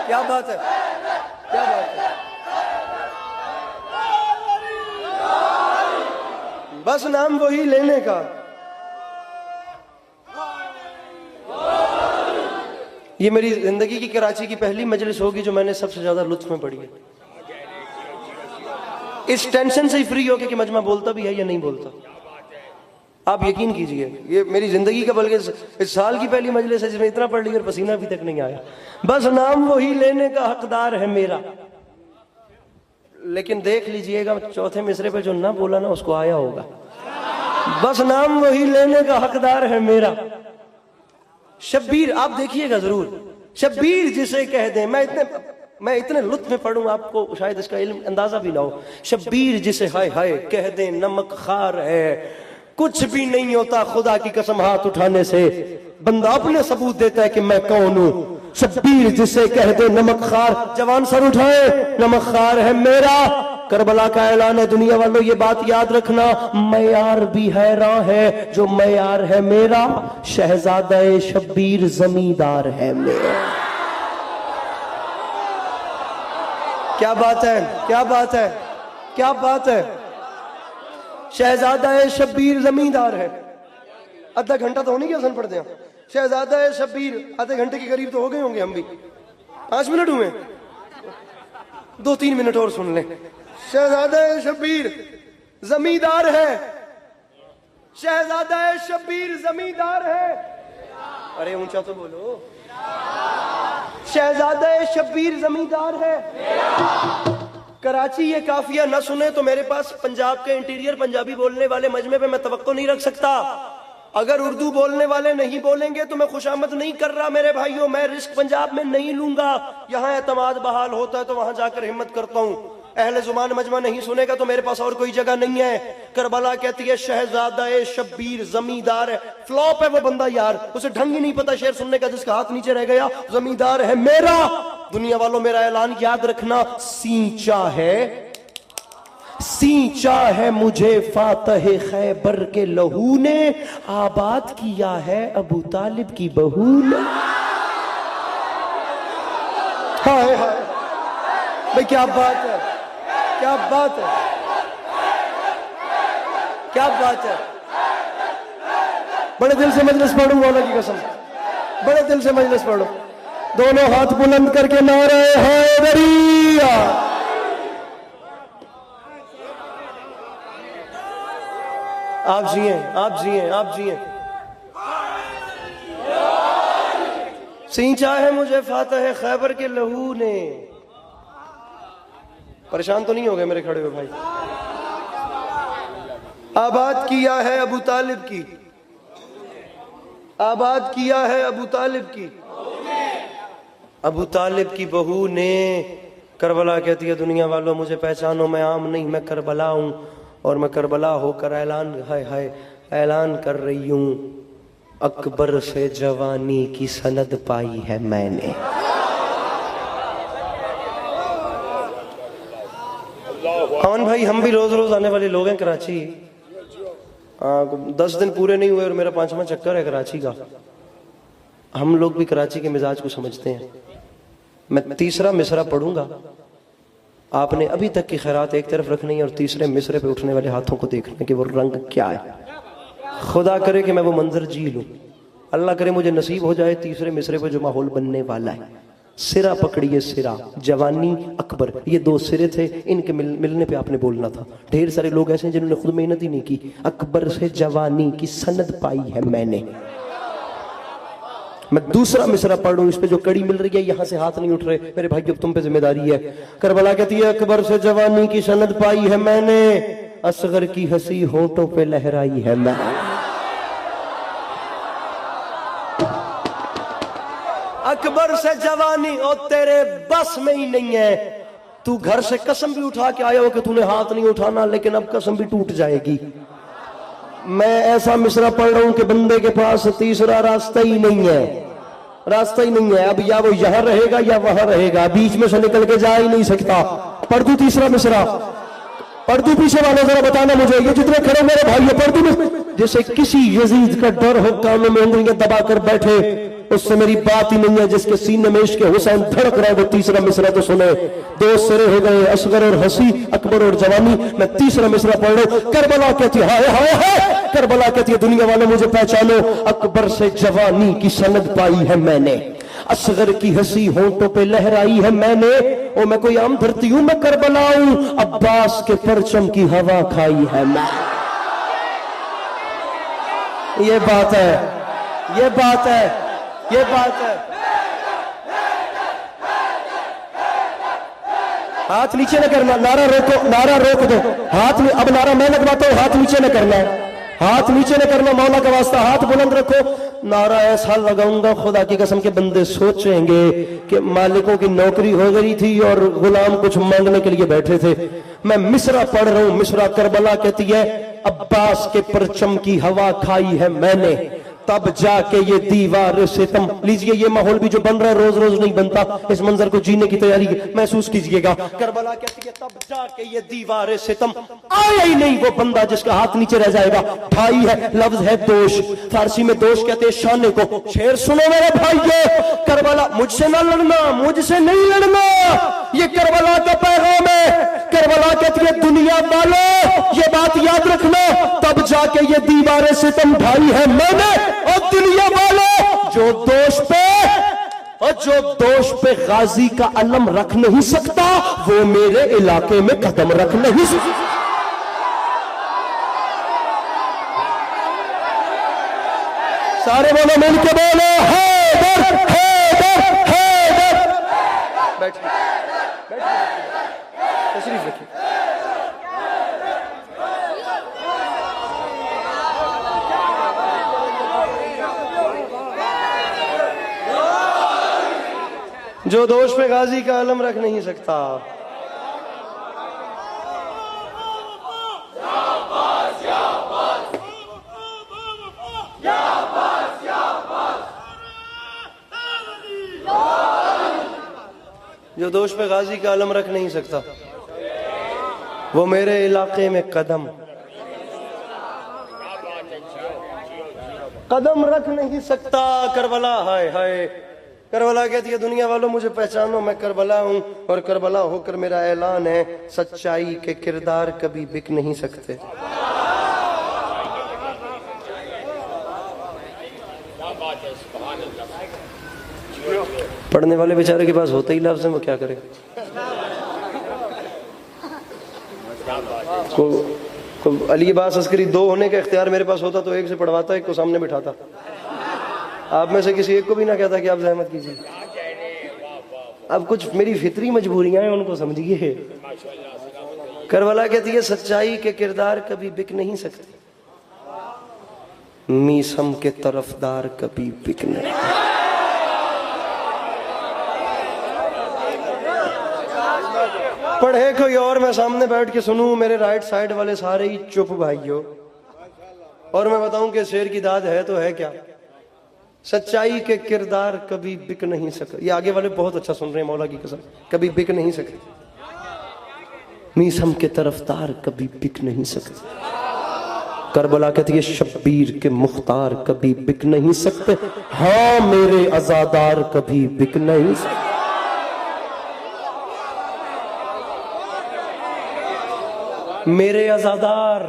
क्या बात है, क्या बात है। बस नाम वही लेने का। ये मेरी जिंदगी की कराची की पहली मजलिस होगी जो मैंने सबसे ज्यादा लुत्फ में पढ़ी है। इस टेंशन से ही फ्री होके कि मजमा बोलता भी है या नहीं बोलता। आप यकीन कीजिए, ये मेरी जिंदगी का बल्कि इस साल की पहली मजलिस है जिसमें इतना पढ़ लिया और पसीना अभी तक नहीं आया। बस नाम वही लेने का हकदार है मेरा। लेकिन देख लीजिएगा चौथे मिसरे पे जो ना बोला ना उसको आया होगा। बस नाम वही लेने का हकदार है मेरा। शब्बीर, आप देखिएगा जरूर, शब्बीर जिसे कह दें। मैं इतने लुत्फ में पढ़ूं आपको शायद इसका इल्म अंदाजा भी ना हो। शब्बीर जिसे हाय हाय कह दें नमक खार है, कुछ भी नहीं होता खुदा की कसम हाथ उठाने से। बंदा अपने सबूत देता है कि मैं कौन हूं। शब्बीर जिसे कह दे नमक खार, जवान सर उठाए, नमक खार है मेरा। करबला का ऐलान है दुनिया वालों, ये बात याद रखना, मयार भी हैरान है जो मयार है मेरा। शहजादा शब्बीर जमींदार है मेरा। क्या बात है, क्या बात है, क्या बात है। शहजादा शब्बीर जमींदार है। आधा घंटा तो होने की हसन पढ़ते हैं। शहजादा शब्बीर, आधे घंटे के करीब तो हो गए होंगे हम भी। 5 मिनट हुए, 2-3 मिनट और सुन लें। शहजादा शब्बीर जमींदार है। शहजादा शब्बीर जमींदार है। अरे ऊंचा तो बोलो। शहजादा शब्बीर जमींदार है। कराची ये काफिया न सुने तो मेरे पास पंजाब के इंटीरियर पंजाबी बोलने वाले मजमे पे मैं तवक्को नहीं रख सकता। अगर उर्दू बोलने वाले नहीं बोलेंगे तो मैं खुशामद नहीं कर रहा मेरे भाइयों। मैं रिस्क पंजाब में नहीं लूंगा। यहाँ एतमाद बहाल होता है तो वहां जाकर हिम्मत करता हूँ। अहले जुबान मजमा नहीं सुनेगा तो मेरे पास और कोई जगह नहीं है। करबला कहती है शहजादा शब्बीर जमींदार है। फ्लॉप है वो बंदा यार, उसे ढंग ही नहीं पता शेर सुनने का, जिसका हाथ नीचे रह गया। जमींदार है मेरा। दुनिया वालों मेरा ऐलान याद रखना, सींचा है, सींचा है मुझे फातह खैबर के लहू ने, आबाद किया है अबू तालिब की बहू ने। हाय हाय भाई, क्या बात है, क्या बात है, क्या बात है। बड़े दिल से मजलिस पढ़ो, मौला की कसम, बड़े दिल से मजलिस पढ़ो। दोनों हाथ बुलंद करके नारे हैदरिया। आप जिए, आप जिए, आप जिए। सींचा है मुझे फातह खैबर के लहू ने। परेशान तो नहीं हो गए मेरे खड़े हुए भाई? आबाद किया है अबू तालिब की, आबाद किया है अबू तालिब की, अबू तालिब की बहू ने। करबला कहती है दुनिया वालों मुझे पहचानो, मैं आम नहीं, मैं करबला हूं। और मैं करबला होकर ऐलान हाय हाय ऐलान कर रही हूं, अकबर से जवानी की सनद पाई है मैंने। कौन भाई, हम भी रोज रोज आने वाले लोग हैं कराची। 10 दिन पूरे नहीं हुए और मेरा 5वां चक्कर है कराची का। हम लोग भी कराची के मिजाज को समझते हैं। मैं तीसरा मिसरा पढ़ूंगा, आपने अभी तक की खैरात एक तरफ रखनी है और तीसरे मिसरे पे उठने वाले हाथों को देखना कि वो रंग क्या है। खुदा करे कि मैं वो मंजर जी लूं, अल्लाह करे मुझे नसीब हो जाए तीसरे मिसरे पे जो माहौल बनने वाला है। सिरा पकड़िए, सिरा, जवानी, अकबर, ये 2 सिरे थे, इनके मिलने पे आपने बोलना था। ढेर सारे लोग ऐसे हैं जिन्होंने खुद मेहनत ही नहीं की। अकबर से जवानी की सनद पाई है मैंने। मैं दूसरा मिसरा पढ़ूं, इस पे जो कड़ी मिल रही है यहां से हाथ नहीं उठ रहे मेरे भाई, अब तुम पे जिम्मेदारी है। करबला कहती है अकबर से जवानी की सनद पाई है मैंने, असगर की हंसी होंठों पे लहराई है मैंने। अकबर से जवानी और तेरे बस में ही नहीं है। तू घर से कसम भी उठा के आया हो कि तूने हाथ नहीं उठाना, लेकिन अब कसम भी टूट जाएगी। मैं ऐसा मिसरा पढ़ रहा हूं कि बंदे के पास तीसरा रास्ता ही नहीं है, रास्ता ही नहीं है। अब या वो यहां रहेगा या वहां रहेगा, बीच में से निकल के जा ही नहीं सकता। पढ़ दू तीसरा मिसरा, पढ़ दू पीछे वाले जरा बताना मुझे, ये जितने खड़े मेरे भाई ये पढ़ दू। जैसे किसी यजीद का डर हो कानों में उंगलियां दबाकर बैठे, उससे मेरी बात ही नहीं है। जिसके सीने में इश्क हुसैन धड़क रहा है वो तीसरा मिसरा तो सुने। 2 सिरे हो गए, असगर और हंसी, अकबर और जवानी। मैं तीसरा मिसरा पढ़ रहा हूं। करबला कहती है हाय हाय हाय, करबला कहती है दुनिया वालों मुझे पहचानो, अकबर से जवानी की सनद पाई है मैंने। असगर की हंसी होंठों पे लहराई है मैंने, ओ मैं कोई आम धरती हूं, मैं करबला हूं, अब्बास के परचम की हवा खाई है मैं। ये बात है, ये बात है, ये बात है। हाथ नीचे न करना, नारा रोको, नारा रोक दो, हाथ में, अब नारा मैं लगवाता हूं, हाथ नीचे न करना, हाथ नीचे न करना, मौला का वास्ता हाथ बुलंद रखो। नारा ऐसा लगाऊंगा खुदा की कसम के बंदे सोचेंगे कि मालिकों की नौकरी हो गई थी और गुलाम कुछ मांगने के लिए बैठे थे। मैं मिसरा पढ़ रहा हूं, मिसरा करबला कहती है, अब्बास के परचम की हवा खाई है मैंने, तब जाके ये दीवार सितम। लीजिए, ये माहौल भी जो बन रहा है रोज रोज नहीं बनता, इस मंजर को जीने की तैयारी महसूस कीजिएगा। करबला कहती है, तब जाके ये दीवार सितम आया ही नहीं वो बंदा जिसका हाथ नीचे रह जाएगा। भाई है, लफ्ज है दोष, फारसी में दोष कहते हैं शाने को। शेर सुनो मेरे भाइयों, करबला मुझसे ना लड़ना, मुझसे नहीं लड़ना, ये करबला का पैगाम है। करबला कहती है, दुनिया वालों ये बात याद रखना, तब जाके ये दीवार सितम ढाई है मैंने, और दुनिया वालों जो दोष पे गाजी का अलम रख नहीं सकता, वो मेरे इलाके में कदम रख नहीं सकता। सारे बोलो, मिलके बोलो, हैदर हैदर हैदर। बैठिए, तशरीफ रखिए। जो दोष पे गाजी का अलम रख नहीं सकता, जो दोष पे गाजी का अलम रख नहीं सकता, वो मेरे इलाके में कदम रख नहीं सकता। करबला, हाय हाय। करबला कहती है, दुनिया वालों मुझे पहचानो, मैं करबला हूं, और करबला होकर मेरा ऐलान है, सच्चाई के किरदार कभी बिक नहीं सकते। पढ़ने वाले बेचारे के पास होते ही लफ्ज़ हैं, वो क्या करे। को अली अब्बास अस्करी दो होने का इख्तियार मेरे पास होता तो एक से पढ़वाता, एक को सामने बिठाता। आप में से किसी एक को भी ना कहता कि आप जहमत कीजिए। अब कुछ मेरी फितरी मजबूरियां हैं, उनको समझिए। करबला कहती है, सच्चाई के किरदार कभी बिक नहीं सकते, मीसम के तरफदार कभी बिक नहीं। पढ़े कोई और, मैं सामने बैठ के सुनूं, मेरे राइट साइड वाले सारे ही चुप भाइयों, और मैं बताऊं कि शेर की दाद है तो है क्या। सच्चाई के किरदार कभी बिक नहीं सकते, ये आगे वाले बहुत अच्छा सुन रहे हैं, मौला की कसम, कभी बिक नहीं सकते, मीसम के तरफदार कभी बिक नहीं सकते। करबला कहती है, शब्बीर के मुख्तार कभी बिक नहीं सकते, हाँ मेरे अजादार कभी बिक नहीं सकते। मेरे अजादार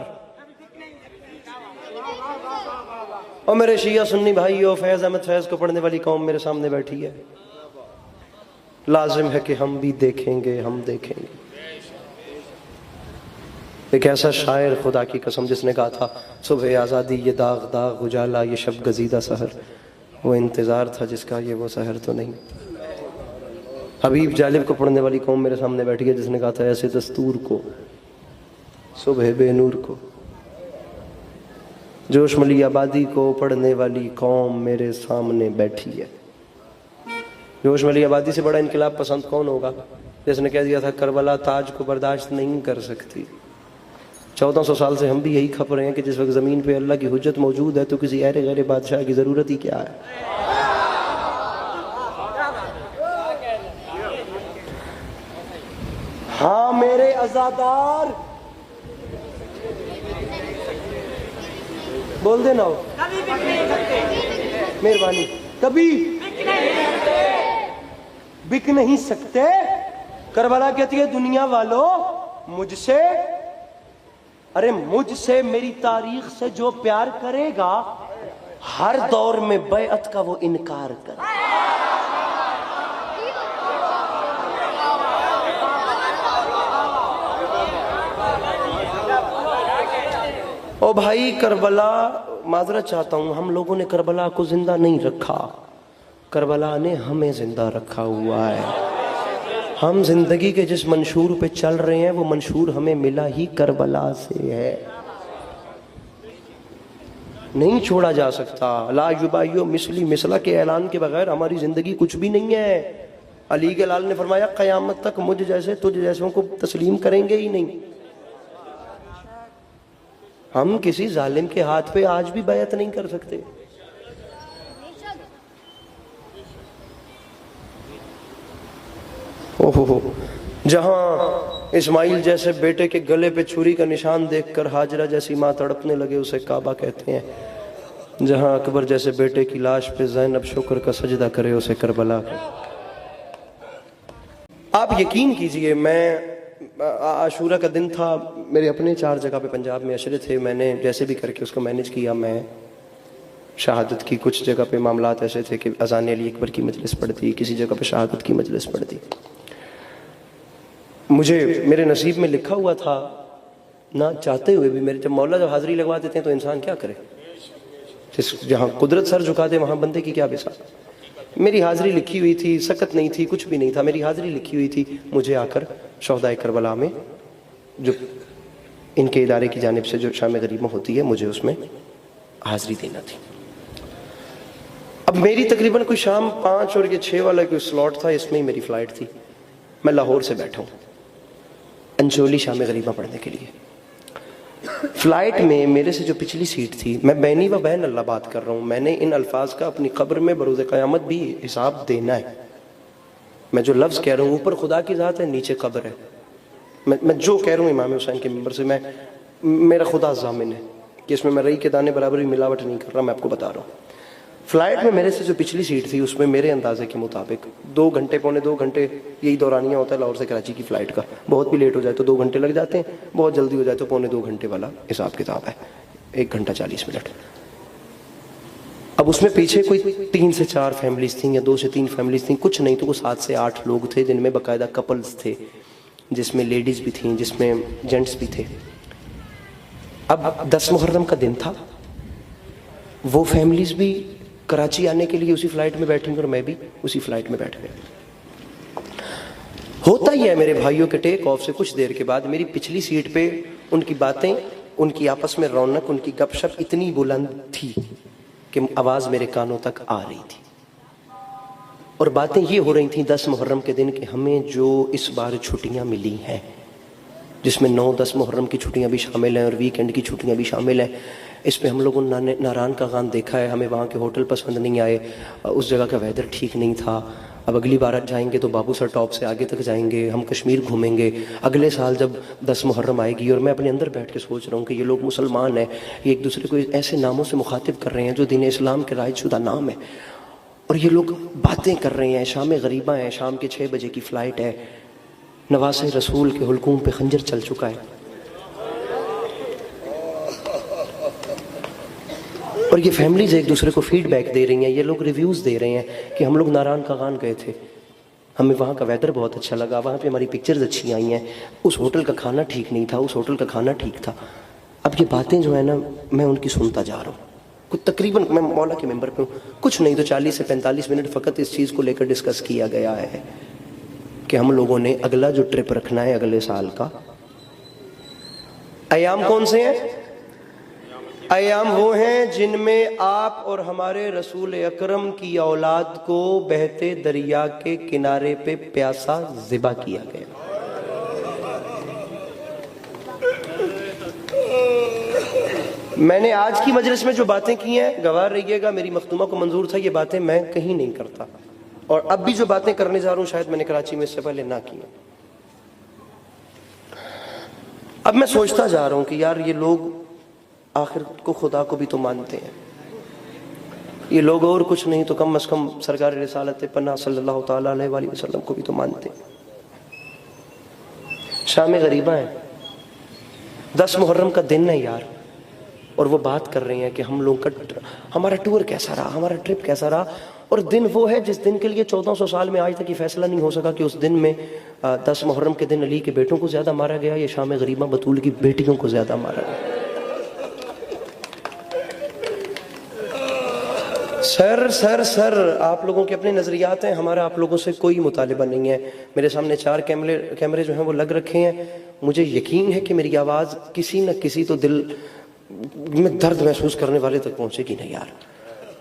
और मेरे शिया सुन्नी भाइयों, फैज अहमद फैज को पढ़ने वाली कौम मेरे सामने बैठी है, लाजिम है कि हम भी देखेंगे, हम देखेंगे। एक ऐसा शायर खुदा की कसम जिसने कहा था, सुबह आज़ादी ये दाग दाग उजाला ये शब गजीदा सहर, वो इंतज़ार था जिसका ये वो सहर तो नहीं। हबीब जालिब को पढ़ने वाली कौम मेरे सामने बैठी है जिसने कहा था, ऐसे दस्तूर को सुबह बेनूर को। जोशमली आबादी को पढ़ने वाली कौम मेरे सामने बैठी है। जोशमली आबादी से बड़ा इनकलाब पसंद कौन होगा जिसने कह दिया था करबला ताज को बर्दाश्त नहीं कर सकती। 1400 साल से हम भी यही खप रहे हैं कि जिस वक्त ज़मीन पे अल्लाह की हुज्जत मौजूद है तो किसी ऐरे गैरे बादशाह की ज़रूरत ही क्या है। हाँ मेरे अज़ादार, बोल देना हो, मेहरबानी, कभी बिक नहीं सकते। करबला कहती है, दुनिया वालों मुझसे, अरे मुझसे मेरी तारीख से जो प्यार करेगा हर दौर में बैअत का वो इनकार करे। ओ भाई करबला, माजरत चाहता हूँ, हम लोगों ने करबला को जिंदा नहीं रखा, करबला ने हमें जिंदा रखा हुआ है। हम जिंदगी के जिस मंशूर पे चल रहे हैं वो मंशूर हमें मिला ही करबला से है, नहीं छोड़ा जा सकता। ला युबाइयो मिसली मिसला के ऐलान के बगैर हमारी जिंदगी कुछ भी नहीं है। अली के लाल ने फरमाया कयामत तक मुझ जैसे तुझ जैसों को तस्लीम करेंगे ही नहीं। हम किसी जालिम के हाथ पे आज भी बैत नहीं कर सकते। ओहो, जहां इस्माइल जैसे बेटे के गले पे छुरी का निशान देखकर हाजरा जैसी मां तड़पने लगे उसे काबा कहते हैं। जहां अकबर जैसे बेटे की लाश पे ज़ैनब शुक्र का सजदा करे उसे करबला कहते। आप यकीन कीजिए, मैं आशूरा का दिन था, मेरे अपने 4 जगह पे पंजाब में अशरे थे, मैंने जैसे भी करके उसको मैनेज किया। मैं शहादत की कुछ जगह पे मामलात ऐसे थे कि अज़ान अली अकबर की मजलिस पढ़ती, किसी जगह पे शहादत की मजलिस पढ़ती। मुझे मेरे नसीब में लिखा हुआ था, ना चाहते हुए भी मेरे, जब मौला जब हाजिरी लगवा देते हैं तो इंसान क्या करे, जहाँ कुदरत सर झुका दे वहाँ बंदे की क्या बिसात। मेरी हाजिरी लिखी हुई थी, सकत नहीं थी, कुछ भी नहीं था, मेरी हाजिरी लिखी हुई थी। मुझे आकर शोहदाए करबला में जो इनके इदारे की जानिब से जो शाम गरीबा होती है, मुझे उसमें हाजिरी देना थी। अब मेरी तकरीबन कोई शाम 5 और ये 6 वाला कोई स्लॉट था, इसमें ही मेरी फ़्लाइट थी। मैं लाहौर से बैठा हूँ अंचोली शाम गरीबा पढ़ने के लिए। फ्लाइट में मेरे से जो पिछली सीट थी, मैं बैनी व बैन अल्लाह बात कर रहा हूँ, मैंने इन अल्फाज का अपनी कब्र में बरोज़ क़यामत भी हिसाब देना है। मैं जो लफ्ज़ कह रहा हूँ, ऊपर खुदा की ज़ात है, नीचे कब्र है। मैं जो कह रहा हूँ इमाम हुसैन के मिंबर से, मेरा खुदा ज़ामिन है कि इसमें मैं रई के दाने बराबर भी मिलावट नहीं कर रहा। मैं आपको बता रहा हूँ, फ्लाइट में मेरे से जो पिछली सीट थी उसमें मेरे अंदाजे के मुताबिक 2 घंटे, पौने 2 घंटे, यही दौरानिया होता है लाहौर से कराची की फ़्लाइट का। बहुत भी लेट हो जाए तो 2 घंटे लग जाते हैं, बहुत जल्दी हो जाए तो पौने 2 घंटे वाला हिसाब किताब है, 1 घंटा 40 मिनट। अब उसमें पीछे कोई 3 से 4 फैमिलीज थी या 2 से 3 फैमिलीज थी, कुछ नहीं तो वो 7 से 8 लोग थे, जिनमें बाकायदा कपल्स थे, जिसमें लेडीज़ भी थी, जिसमें जेंट्स भी थे। अब 10 मुहर्रम का दिन था, वो फैमिलीज भी कराची आने के लिए उसी फ्लाइट में बैठेंगे और मैं भी उसी फ्लाइट में बैठ गया। होता ही है मेरे भाइयों के टेक ऑफ से कुछ देर के बाद मेरी पिछली सीट पे उनकी बातें, उनकी आपस में रौनक, उनकी गपशप इतनी बुलंद थी कि आवाज़ मेरे कानों तक आ रही थी। और बातें ये हो रही थी 10 मुहर्रम के दिन कि हमें जो इस बार छुट्टियां मिली हैं, जिसमें 9-10 मुहर्रम की छुट्टियां भी शामिल हैं और वीकेंड की छुट्टियां भी शामिल हैं, इस पे हम लोगों ने नारान का गान देखा है। हमें वहाँ के होटल पसंद नहीं आए, उस जगह का वेदर ठीक नहीं था। अब अगली बार जाएंगे तो बाबू सर टॉप से आगे तक जाएंगे, हम कश्मीर घूमेंगे अगले साल जब 10 मुहर्रम आएगी। और मैं अपने अंदर बैठ के सोच रहा हूँ कि ये लोग मुसलमान हैं, ये एक दूसरे को ऐसे नामों से मुखातिब कर रहे हैं जो दीन इस्लाम के रायशुदा नाम है, और ये लोग बातें कर रहे हैं। शाम गरीबा है, शाम के 6 बजे की फ़्लाइट है, नवासे रसूल के हुल्कूम पे खंजर चल चुका है, और ये फैमिलीज एक दूसरे को फीडबैक दे रही हैं, ये लोग रिव्यूज़ दे रहे हैं कि हम लोग नारायण कागान गए थे, हमें वहाँ का वेदर बहुत अच्छा लगा, वहाँ पे हमारी पिक्चर्स अच्छी आई हैं, उस होटल का खाना ठीक नहीं था, उस होटल का खाना ठीक था। अब ये बातें जो है ना, मैं उनकी सुनता जा रहा हूँ। कुछ तकरीबन मैं मौला के मेंबर पे हूँ, कुछ नहीं तो 40 से 45 मिनट फ़कत इस चीज़ को लेकर डिस्कस किया गया है कि हम लोगों ने अगला जो ट्रिप रखना है अगले साल का। अयाम कौन से हैं? अयाम वो हैं जिनमें आप और हमारे रसूल अकरम की औलाद को बहते दरिया के किनारे पे प्यासा ज़िबा किया गया। मैंने आज की मजलिस में जो बातें की हैं, गवाह रहिएगा, मेरी मखदूमा को मंजूर था, ये बातें मैं कहीं नहीं करता, और अब भी जो बातें करने जा रहा हूं शायद मैंने कराची में इससे पहले ना की। अब मैं सोचता जा रहा हूं कि यार ये लोग आखिर को खुदा को भी तो मानते हैं, ये लोग और कुछ नहीं तो कम अज कम सरकार रिसालत पन्ना सल्लल्लाहु ताला अलैहि वसल्लम को भी तो मानते हैं। शाम गरीबा है, 10 मुहर्रम का दिन है यार, और वो बात कर रहे हैं कि हम लोग का हमारा टूर कैसा रहा, हमारा ट्रिप कैसा रहा। और दिन वो है जिस दिन के लिए 1400 साल में आज तक ये फैसला नहीं हो सका कि उस दिन में 10 मुहर्रम के दिन अली के बेटों को ज़्यादा मारा गया या शाम गरीबा बतूल की बेटियों को ज़्यादा मारा गया। सर सर सर आप लोगों के अपने नज़रियात हैं, हमारा आप लोगों से कोई मुतालिबा नहीं है। मेरे सामने 4 कैमरे जो हैं वो लग रखे हैं। मुझे यकीन है कि मेरी आवाज़ किसी न किसी तो दिल में दर्द महसूस करने वाले तक पहुँचेगी नहीं यार।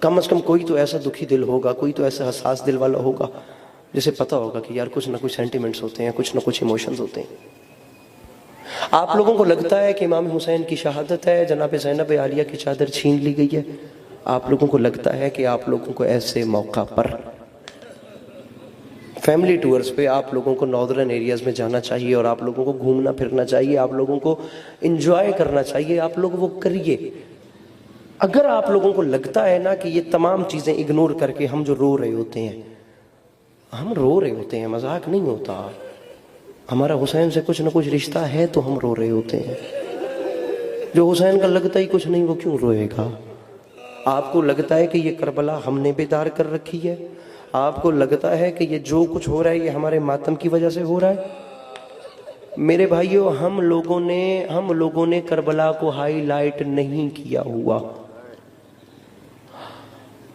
कम से कम कोई तो ऐसा दुखी दिल होगा, कोई तो ऐसा हसास दिल वाला होगा जिसे पता होगा कि यार कुछ ना कुछ सेंटिमेंट्स होते हैं, कुछ ना कुछ इमोशंस होते हैं। आप लोगों को लगता है कि इमाम हुसैन की शहादत है, जनाब ज़ैनब आलिया की चादर छीन ली गई है। आप लोगों को लगता है कि आप लोगों को ऐसे मौका पर फैमिली टूर्स पे आप लोगों को नॉर्दर्न एरियाज़ में जाना चाहिए और आप लोगों को घूमना फिरना चाहिए, आप लोगों को इंजॉय करना चाहिए। आप लोग वो करिए। अगर आप लोगों को लगता है ना कि ये तमाम चीज़ें इग्नोर करके हम जो रो रहे होते हैं, हम रो रहे होते हैं, मजाक नहीं होता। हमारा हुसैन से कुछ ना कुछ रिश्ता है तो हम रो रहे होते हैं। जो हुसैन का लगता ही कुछ नहीं वो क्यों रोएगा? आपको लगता है कि ये करबला हमने बेदार कर रखी है? आपको लगता है कि ये जो कुछ हो रहा है ये हमारे मातम की वजह से हो रहा है? मेरे भाइयों, हम लोगों ने करबला को हाईलाइट नहीं किया हुआ।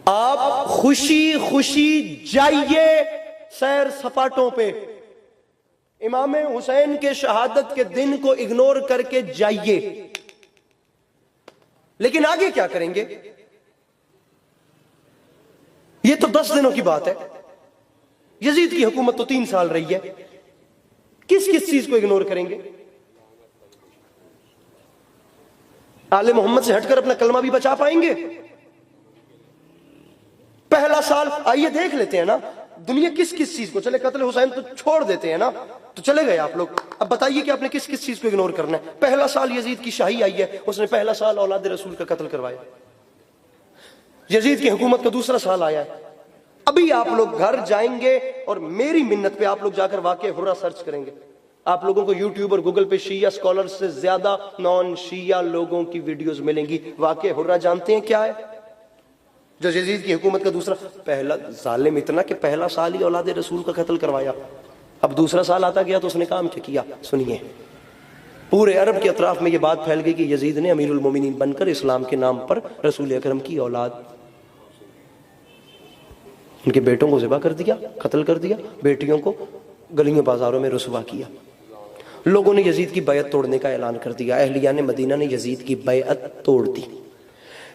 आप खुशी खुशी जाइए सैर सपाटों पे, इमाम हुसैन के शहादत के दिन को इग्नोर करके जाइए। लेकिन आगे क्या करेंगे? ये तो 10 दिनों की बात है। यजीद की हुकूमत तो 3 साल रही है। किस किस चीज को इग्नोर करेंगे? आले मोहम्मद से हटकर अपना कलमा भी बचा पाएंगे? पहला साल आइए देख लेते हैं ना, दुनिया किस किस चीज को, चले कत्ल हुसैन तो छोड़ देते हैं ना, तो चले गए आप लोग। अब बताइए कि आपने किस किस चीज को इग्नोर करना है। पहला साल यजीद की शाही आई है, उसने पहला साल औलाद रसूल का कत्ल करवाया। यजीद की हुकूमत का दूसरा साल आया है। अभी आप लोग घर जाएंगे और मेरी मिन्नत पे आप लोग जाकर वाक़या हुर्रा सर्च करेंगे। आप लोगों को यूट्यूब और गूगल पे शिया स्कॉलर्स से ज्यादा नॉन शिया लोगों की वीडियोस मिलेंगी। वाक़या हुर्रा जानते हैं क्या है? जो यजीद की हुकूमत का दूसरा, पहला जालिम इतना कि पहला साल ही औलाद रसूल का कत्ल करवाया। अब दूसरा साल आता गया तो उसने काम क्या किया? सुनिए। पूरे अरब के अतराफ में यह बात फैल गई कि यजीद ने अमीरुल मोमिनीन बनकर इस्लाम के नाम पर रसूल अकरम की औलाद, उनके बेटों को ज़िबा कर दिया, कत्ल कर दिया, बेटियों को गलियों बाजारों में रुसवा किया। लोगों ने यजीद की बैत तोड़ने का ऐलान कर दिया। अहलियाने मदीना ने यजीद की बैत तोड़ दी।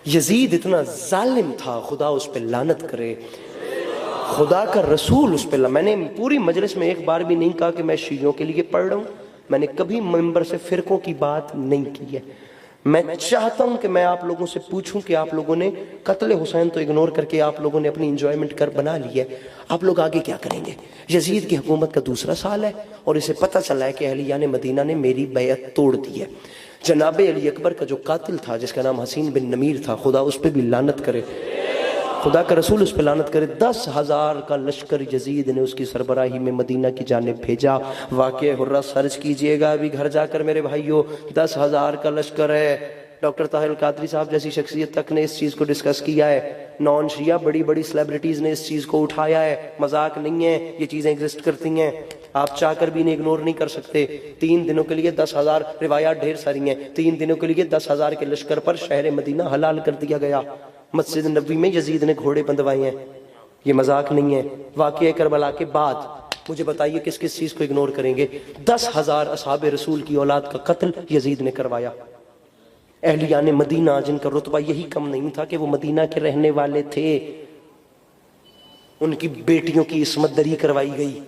यजीद इतना जालिम था, खुदा उस पर लानत करे, खुदा का रसूल उस पर। मैंने पूरी मजलिस में एक बार भी नहीं कहा कि मैं शियों के लिए पढ़ रहा हूँ। मैंने कभी मेंबर से फिरकों की बात नहीं की है। मैं चाहता हूं कि मैं आप लोगों से पूछूं कि आप लोगों ने कत्ल हुसैन तो इग्नोर करके आप लोगों ने अपनी इंजॉयमेंट कर बना ली है, आप लोग आगे क्या करेंगे? यजीद की हुकूमत का दूसरा साल है और इसे पता चला है कि अहलियाने मदीना ने मेरी बैत तोड़ दी है। जनाब अली अकबर का जो कातिल था जिसका नाम हसीन बिन नमीर था, खुदा उस पर भी लानत करे, खुदा का रसूल उस पर लानत करे। 10,000 का लश्कर यजीद ने उसकी सरबराही में मदीना की जानिब भेजा। वाक़या हुर्रा सर्च कीजिएगा अभी घर जाकर मेरे भाइयों, 10,000 का लश्कर है। डॉक्टर ताहिर कादरी साहब जैसी शख्सियत तक ने इस चीज़ को डिस्कस किया है। नॉन शिया बड़ी बड़ी सेलिब्रिटीज़ ने इस चीज़ को उठाया है। मजाक नहीं है, ये चीज़ें एग्जिस्ट करती हैं, आप चाहकर भी इन्हें इग्नोर नहीं कर सकते। 3 दिनों के लिए 10,000, रिवायात ढेर सारी हैं, 3 दिनों के लिए 10,000 के लश्कर पर शहर मदीना हलाल कर दिया गया। मस्जिद नबी में यजीद ने घोड़े बंधवाए हैं, ये मजाक नहीं है। वाक़या करबला के बाद मुझे बताइए किस किस चीज़ को इग्नोर करेंगे? 10,000 असहाबे रसूल की औलाद का कत्ल यजीद ने करवाया। अहलियाने मदीना जिनका रुतबा यही कम नहीं था कि वो मदीना के रहने वाले थे, उनकी बेटियों की इस्मत दरी करवाई गई।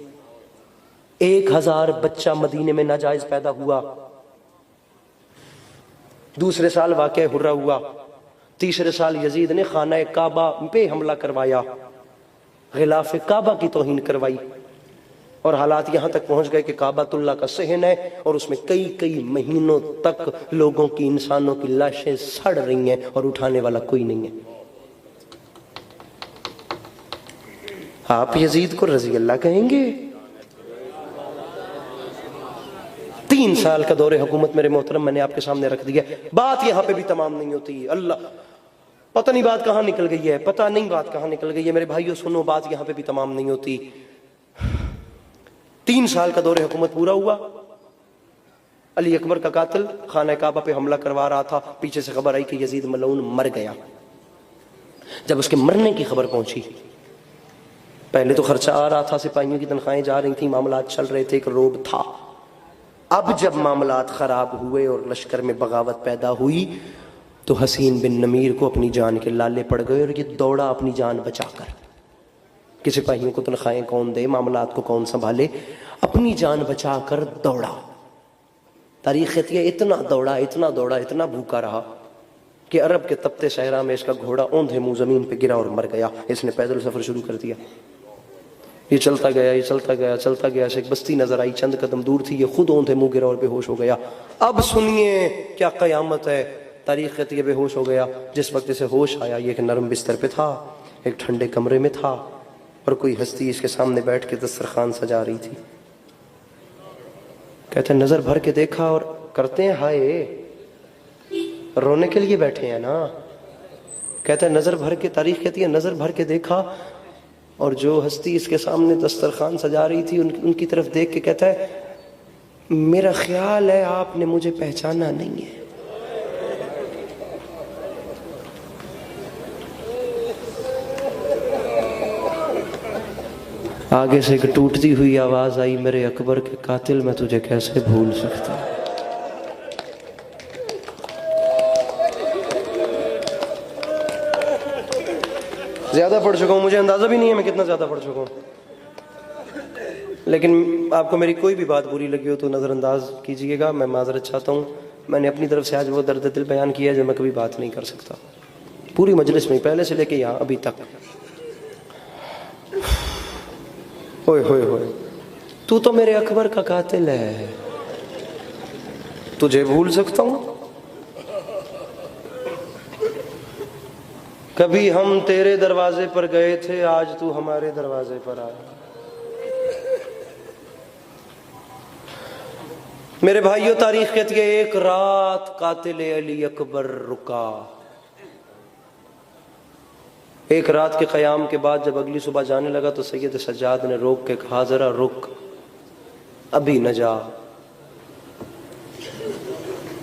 1,000 बच्चा मदीने में नाजायज पैदा हुआ। दूसरे साल वाक़या हुर्रा हुआ। तीसरे साल यजीद ने खाना काबा पे हमला करवाया, गिलाफ काबा की तौहीन करवाई और हालात यहां तक पहुंच गए कि काबातुल्लाह का सहन है और उसमें कई कई महीनों तक लोगों की, इंसानों की लाशें सड़ रही हैं और उठाने वाला कोई नहीं है। आप यजीद को रजी अल्लाह कहेंगे? 3 साल का दौरे हुकूमत मेरे मोहतरम मैंने आपके सामने रख दिया। बात यहां पे भी तमाम नहीं होती। अल्लाह पता नहीं बात कहां निकल गई है, पता नहीं बात कहां निकल गई है। मेरे भाइयों सुनो, बात यहां पे भी तमाम नहीं होती। 3 साल का दौरे हुकूमत पूरा हुआ। अली अकबर का कातिल खाना काबा पे हमला करवा रहा था, पीछे से खबर आई कि यजीद मलऊन मर गया। जब उसके मरने की खबर पहुंची, पहले तो खर्चा आ रहा था, सिपाहियों की तनख्वाहें जा रही थी, मामलात चल रहे थे, एक रोब था। अब जब मामलात खराब हुए और लश्कर में बगावत पैदा हुई तो हसीन बिन नमीर को अपनी जान के लाले पड़ गए और ये दौड़ा अपनी जान बचाकर कि सिपाहियों को तनख्वाहें कौन दे, मामलात को कौन संभाले, अपनी जान बचाकर दौड़ा। तारीख कहती है इतना दौड़ा, इतना दौड़ा, इतना भूखा रहा कि अरब के तपते सहरा में इसका घोड़ा औंधे मुंह जमीन पे गिरा और मर गया। इसने पैदल सफर शुरू कर दिया। ये चलता गया, ये चलता गया, चलता गया, एक बस्ती नजर आई, चंद कदम दूर थी, ये खुद औंधे मुंह गिरा और बेहोश हो गया। अब सुनिए क्या कयामत है। तारीख कहती है बेहोश हो गया। जिस वक्त इसे होश आया ये एक नरम बिस्तर पे था, एक ठंडे कमरे में था और कोई हस्ती इसके सामने बैठ के दस्तरखान सजा रही थी। कहते हैं नजर भर के देखा और करते हैं हाय, रोने के लिए बैठे हैं ना। कहते हैं नजर भर के, तारीख कहती है नजर भर के देखा और जो हस्ती इसके सामने दस्तरखान सजा रही थी उनकी तरफ देख के कहता है मेरा ख्याल है आपने मुझे पहचाना नहीं है। आगे से एक टूटती हुई आवाज आई, मेरे अकबर के कातिल, मैं तुझे कैसे भूल सकता। ज्यादा पढ़ चुका हूं, मुझे अंदाजा भी नहीं है मैं कितना ज्यादा पढ़ चुका हूं, लेकिन आपको मेरी कोई भी बात बुरी लगी हो तो नजरअंदाज कीजिएगा, मैं माजरत चाहता हूं। मैंने अपनी तरफ से आज वो दर्द दिल बयान किया है जो मैं कभी बात नहीं कर सकता पूरी मजलिस में, पहले से लेके यहां अभी तक। होए होए होए, तू तो मेरे अकबर का कातिल है, तुझे भूल सकता हूं? कभी हम तेरे दरवाजे पर गए थे, आज तू हमारे दरवाजे पर आया। मेरे भाइयों तारीख कहती है एक रात कातिल अली अकबर रुका। एक रात के क़याम के बाद जब अगली सुबह जाने लगा तो सैयद सज्जाद ने रोक के कहा जरा रुक, अभी न जा,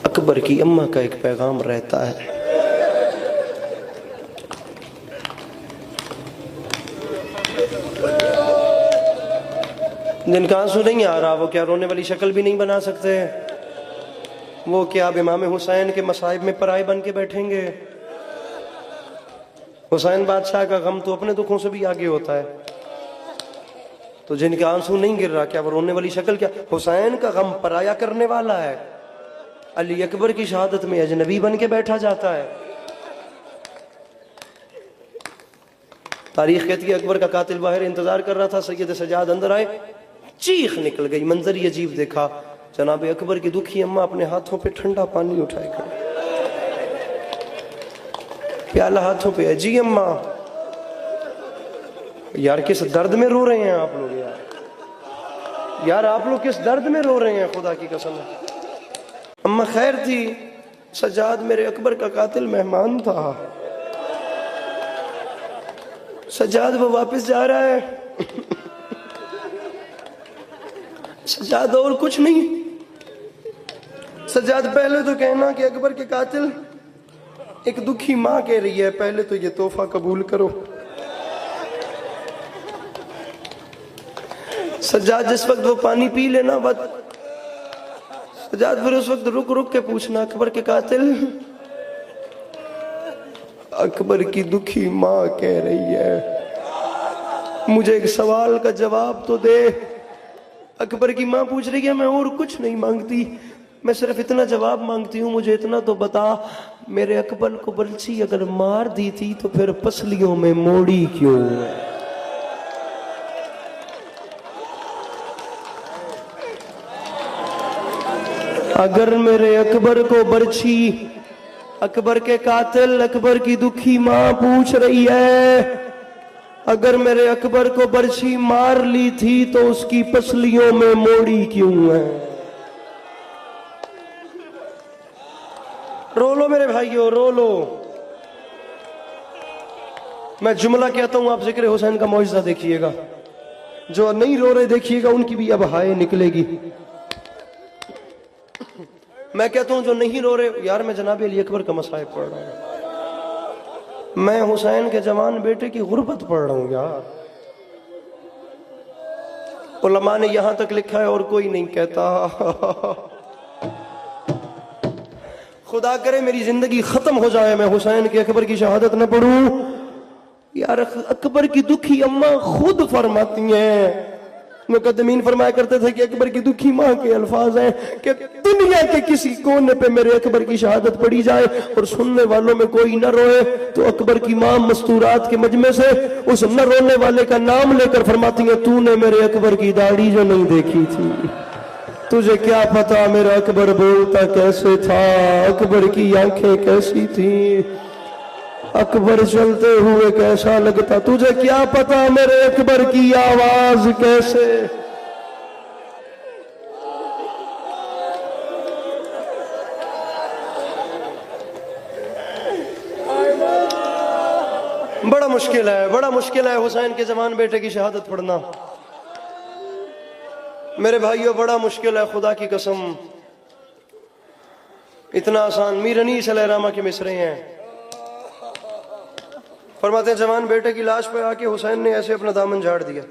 अकबर की अम्मा का एक पैगाम रहता है। जिनका आंसू नहीं आ रहा वो क्या रोने वाली शक्ल भी नहीं बना सकते? वो क्या अब इमाम हुसैन के मसाइब में पराए बन के बैठेंगे? हुसैन बादशाह का गम तो अपने दुखों से भी आगे होता है। तो जिनके आंसू नहीं गिर रहा क्या वो रोने वाली शक्ल? क्या हुसैन का गम पराया करने वाला है? अली अकबर की शहादत में अजनबी बन के बैठा जाता है। तारीख कहती है अकबर का कातिल बाहर इंतजार कर रहा था, सैयद सज्जाद अंदर आए, चीख निकल गई। मंजर ये अजीब देखा, जनाब अकबर की दुखी अम्मा अपने हाथों पे ठंडा पानी उठाए खड़े, प्याला हाथों पे है। जी अम्मा, यार किस दर्द में रो रहे हैं आप लोग? यार आप लोग किस दर्द में रो रहे हैं? खुदा की कसम है। अम्मा खैर थी, सज्जाद मेरे अकबर का कातिल मेहमान था, सज्जाद वो वापस जा रहा है। सज्जाद और कुछ नहीं, सज्जाद पहले तो कहना कि अकबर के कातिल एक दुखी मां कह रही है, पहले तो ये तोहफा कबूल करो। सज्जाद जिस वक्त वो पानी पी लेना बस, सज्जाद फिर उस वक्त रुक रुक के पूछना अकबर के कातिल, अकबर की दुखी मां कह रही है, मुझे एक सवाल का जवाब तो दे। अकबर की मां पूछ रही है मैं और कुछ नहीं मांगती, मैं सिर्फ इतना जवाब मांगती हूँ, मुझे इतना तो बता, मेरे अकबर को बलछी अगर मार दी थी तो फिर पसलियों में मोड़ी क्यों? अगर मेरे अकबर को बरछी, अकबर के कातिल अकबर की दुखी मां पूछ रही है, अगर मेरे अकबर को बरछी मार ली थी तो उसकी पसलियों में मोड़ी क्यों है? रो लो मेरे भाइयों, रो लो। मैं जुमला कहता हूं, आप जिक्र हुसैन का मौजज़ा देखिएगा, जो नहीं रो रहे देखिएगा उनकी भी अब हाय निकलेगी। मैं कहता हूं जो नहीं रो रहे, यार मैं जनाब अली अकबर का मसाइब पढ़ रहा हूं, मैं हुसैन के जवान बेटे की गुर्बत पढ़ रहा हूं यार। उलमा ने यहां तक लिखा है और कोई नहीं कहता। खुदा करे मेरी जिंदगी खत्म हो जाए, मैं हुसैन के अकबर की शहादत न पढ़ूं। यार अकबर की दुखी अम्मा खुद फरमाती हैं, मुकद्दमीन फरमाया करते थे कि अकबर की दुखी मां के अल्फाज हैं कि दुनिया के किसी कोने पे मेरे अकबर की शहादत पड़ी जाए और सुनने वालों में कोई न रोए, तो अकबर की मां मस्तूरात के मजमे से उस न रोने वाले का नाम लेकर फरमाती है, तूने मेरे अकबर की दाढ़ी जो नहीं देखी थी, तुझे क्या पता मेरा अकबर बोलता कैसे था, अकबर की आंखें कैसी थी, अकबर चलते हुए कैसा लगता, तुझे क्या पता मेरे अकबर की आवाज कैसे। बड़ा मुश्किल है, बड़ा मुश्किल है हुसैन के जवान बेटे की शहादत पढ़ना मेरे भाइयों, बड़ा मुश्किल है खुदा की कसम। इतना आसान मीर अनीस अलैहिर्रहमा के मिसरे हैं, फरमाते हैं जवान बेटे की लाश पे आके हुसैन ने ऐसे अपना दामन झाड़ दिया,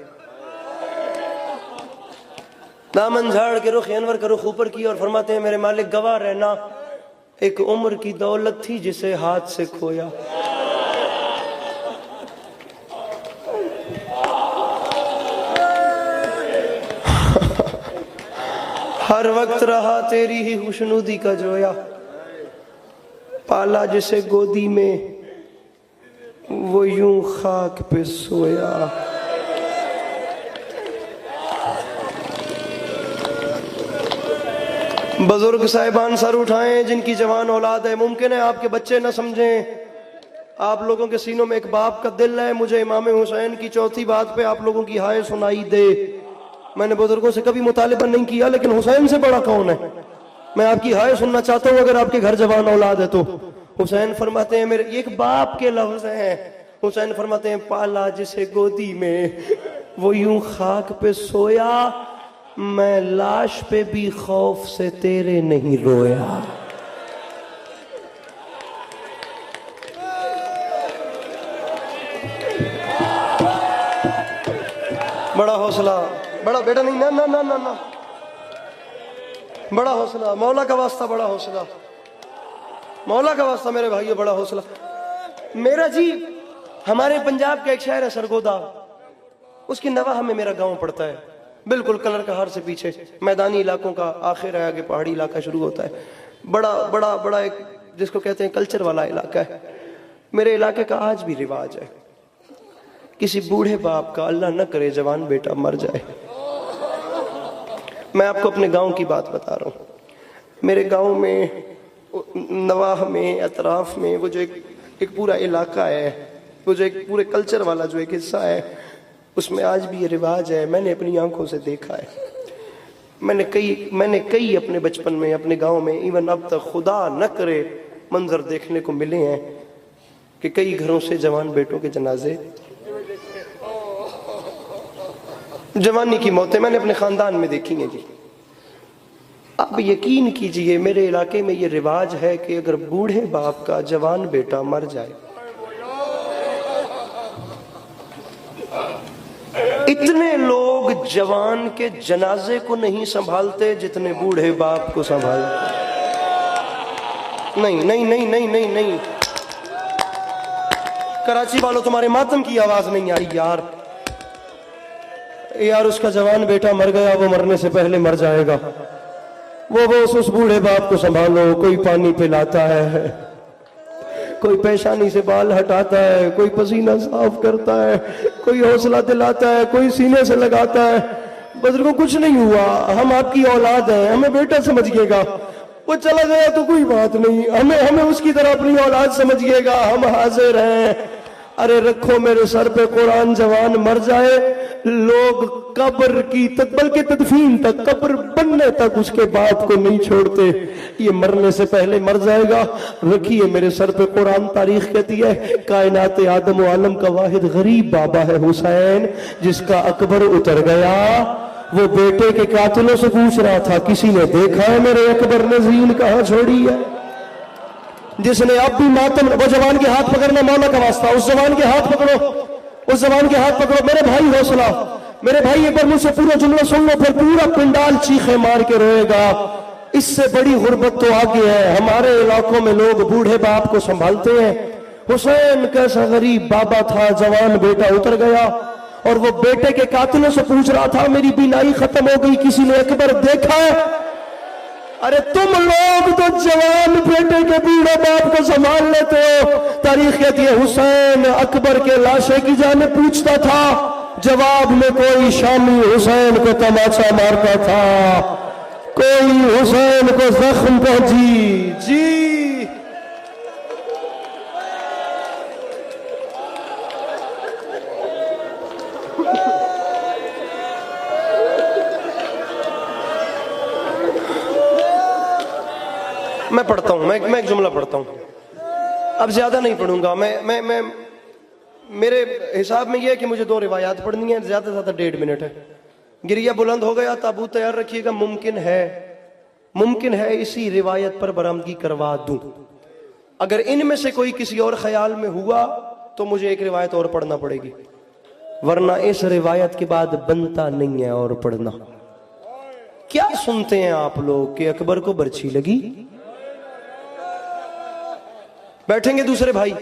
दामन झाड़ के रुख अनवर का रुख ऊपर किया और फरमाते हैं मेरे मालिक गवाह रहना, एक उम्र की दौलत थी जिसे हाथ से खोया। हर वक्त रहा तेरी ही खुशनुदी का जोया, पाला जिसे गोदी में वो यूं खाक पे सोया। बुजुर्ग साहिबान सर उठाएं जिनकी जवान औलाद है, मुमकिन है आपके बच्चे न समझें, आप लोगों के सीनों में एक बाप का दिल है, मुझे इमाम हुसैन की चौथी बात पे आप लोगों की हाय सुनाई दे। मैंने बुजुर्गों से कभी मुतालिबा नहीं किया, लेकिन हुसैन से बड़ा कौन है, मैं आपकी हाय सुनना चाहता हूं अगर आपके घर जवान औलाद है तो। हुसैन फरमाते हैं मेरे, एक बाप के लफ्ज हैं, हुसैन फरमाते हैं पाला जिसे गोदी में वो यूं खाक पे सोया, मैं लाश पे भी खौफ से तेरे नहीं रोया। बड़ा हौसला, बड़ा बेटा नहीं, ना ना ना ना ना, बड़ा हौसला, मौला का वास्ता, बड़ा हौसला, मौला का वास्ता मेरे भाइयों, बड़ा हौसला। मेरा जी हमारे पंजाब का एक शहर है सरगोदा, उसकी नवाह में मेरा गांव पड़ता है, बिल्कुल कलर कहार से पीछे, मैदानी इलाकों का आखिर है, आगे पहाड़ी इलाका शुरू होता है। बड़ा बड़ा बड़ा एक जिसको कहते हैं कल्चर वाला इलाका है। मेरे इलाके का आज भी रिवाज है, किसी बूढ़े बाप का अल्लाह न करे जवान बेटा मर जाए। मैं आपको अपने गांव की बात बता रहा हूँ। मेरे गांव में नवाह में अतराफ में वो जो एक पूरा इलाका है, वो जो एक पूरे कल्चर वाला जो एक हिस्सा है, उसमें आज भी ये रिवाज है। मैंने अपनी आंखों से देखा है। मैंने कई अपने बचपन में अपने गांव में, इवन अब तक खुदा न करे मंजर देखने को मिले हैं कि कई घरों से जवान बेटों के जनाजे, जवानी की मौतें मैंने अपने खानदान में देखी हैं जी। आप यकीन कीजिए मेरे इलाके में ये रिवाज है कि अगर बूढ़े बाप का जवान बेटा मर जाए, इतने लोग जवान के जनाजे को नहीं संभालते जितने बूढ़े बाप को संभालते। नहीं नहीं नहीं नहीं नहीं नहीं, कराची वालों तुम्हारे मातम की आवाज नहीं आई यार। यार उसका जवान बेटा मर गया, वो मरने से पहले मर जाएगा, वो उस बूढ़े बाप को संभालो। कोई पानी पिलाता है, कोई पेशानी से बाल हटाता है, कोई पसीना साफ करता है, कोई हौसला दिलाता है, कोई सीने से लगाता है। बुजुर्गों कुछ नहीं हुआ, हम आपकी औलाद हैं, हमें बेटा समझिएगा। वो चला गया तो कोई बात नहीं, हमें उसकी तरह अपनी औलाद समझिएगा, हम हाजिर हैं। अरे रखो मेरे सर पे कुरान, जवान मर जाए, लोग कब्र की तक, बल्कि तदफीन तक, कब्र बनने तक उसके बात को नहीं छोड़ते। ये मरने से पहले मर जाएगा। रखिए मेरे सर पे कुरान। तारीख कहती है कायनात आदम आलम का वाहिद गरीब बाबा है हुसैन, जिसका अकबर उतर गया। वो बेटे के कातिलों से पूछ रहा था, किसी ने देखा है मेरे अकबर ने जीन कहाँ छोड़ी है? जिसने अब भी मातम, वो जवान के हाथ पकड़ना मौला का वास्ता, उस जवान के हाथ पकड़ो, उस जवान के हाथ पकड़ो। मेरे भाई हौसला, मेरे भाई एक बार मुझसे पूरा जुमला सुन लो, फिर पूरा पिंडाल चीखे मार के रोएगा। इससे बड़ी गुर्बत तो आगे है। हमारे इलाकों में लोग बूढ़े बाप को संभालते हैं। हुसैन कैसा गरीब बाबा था, जवान बेटा उतर गया और वो बेटे के कातिलों से पूछ रहा था, मेरी बीनाई खत्म हो गई, किसी ने अकबर देखा है? अरे तुम लोग तो जवान बेटे के बूढ़े बाप को संभाल लेते हो। तारीख कहती है हुसैन अकबर के लाशे की जाने पूछता था, जवाब में कोई शामी हुसैन को तमाचा मारता था, कोई हुसैन को जख्म पहुंची। जी मैं पढ़ता हूं, मैं एक जुमला पढ़ता हूं, अब ज्यादा नहीं पढ़ूंगा। मैं मेरे हिसाब में यह है कि मुझे 2 रिवायात पढ़नी है, ज्यादा से ज्यादा 1.5 मिनट है। गिरिया बुलंद हो गया, ताबूत तैयार रखिएगा। मुमकिन है इसी रिवायत पर बरामदगी करवा दूं। अगर इनमें से कोई किसी और ख्याल में हुआ तो मुझे एक रिवायत और पढ़ना पड़ेगी, वरना इस रिवायत के बाद बनता नहीं है और पढ़ना। क्या सुनते हैं आप लोग कि अकबर को बर्छी लगी? बैठेंगे दूसरे भाई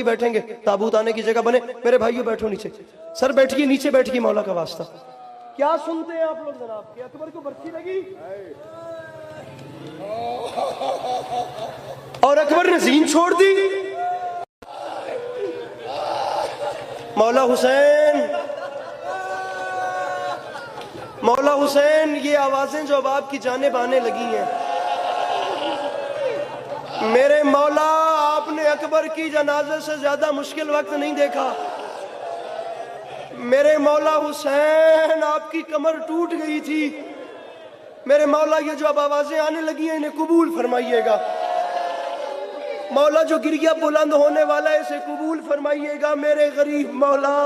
बैठेंगे, ताबूत आने की जगह बने। मेरे भाइयों बैठो नीचे, सर बैठिए, नीचे बैठिए, मौला का वास्ता। क्या सुनते हैं आप लोग जनाब कि अकबर को बर्छी लगी और अकबर ने जीन छोड़ दी? मौला हुसैन, ये आवाजें जो अब आपकी जानिब आने लगी हैं, मेरे मौला आपने अकबर की जनाजे से ज्यादा मुश्किल वक्त नहीं देखा। मेरे मौला हुसैन आपकी कमर टूट गई थी। मेरे मौला ये जो अब आवाजें आने लगी हैं इन्हें कबूल फरमाइएगा। मौला जो गिरिया बुलंद होने वाला है इसे कबूल फरमाइएगा। मेरे गरीब मौला,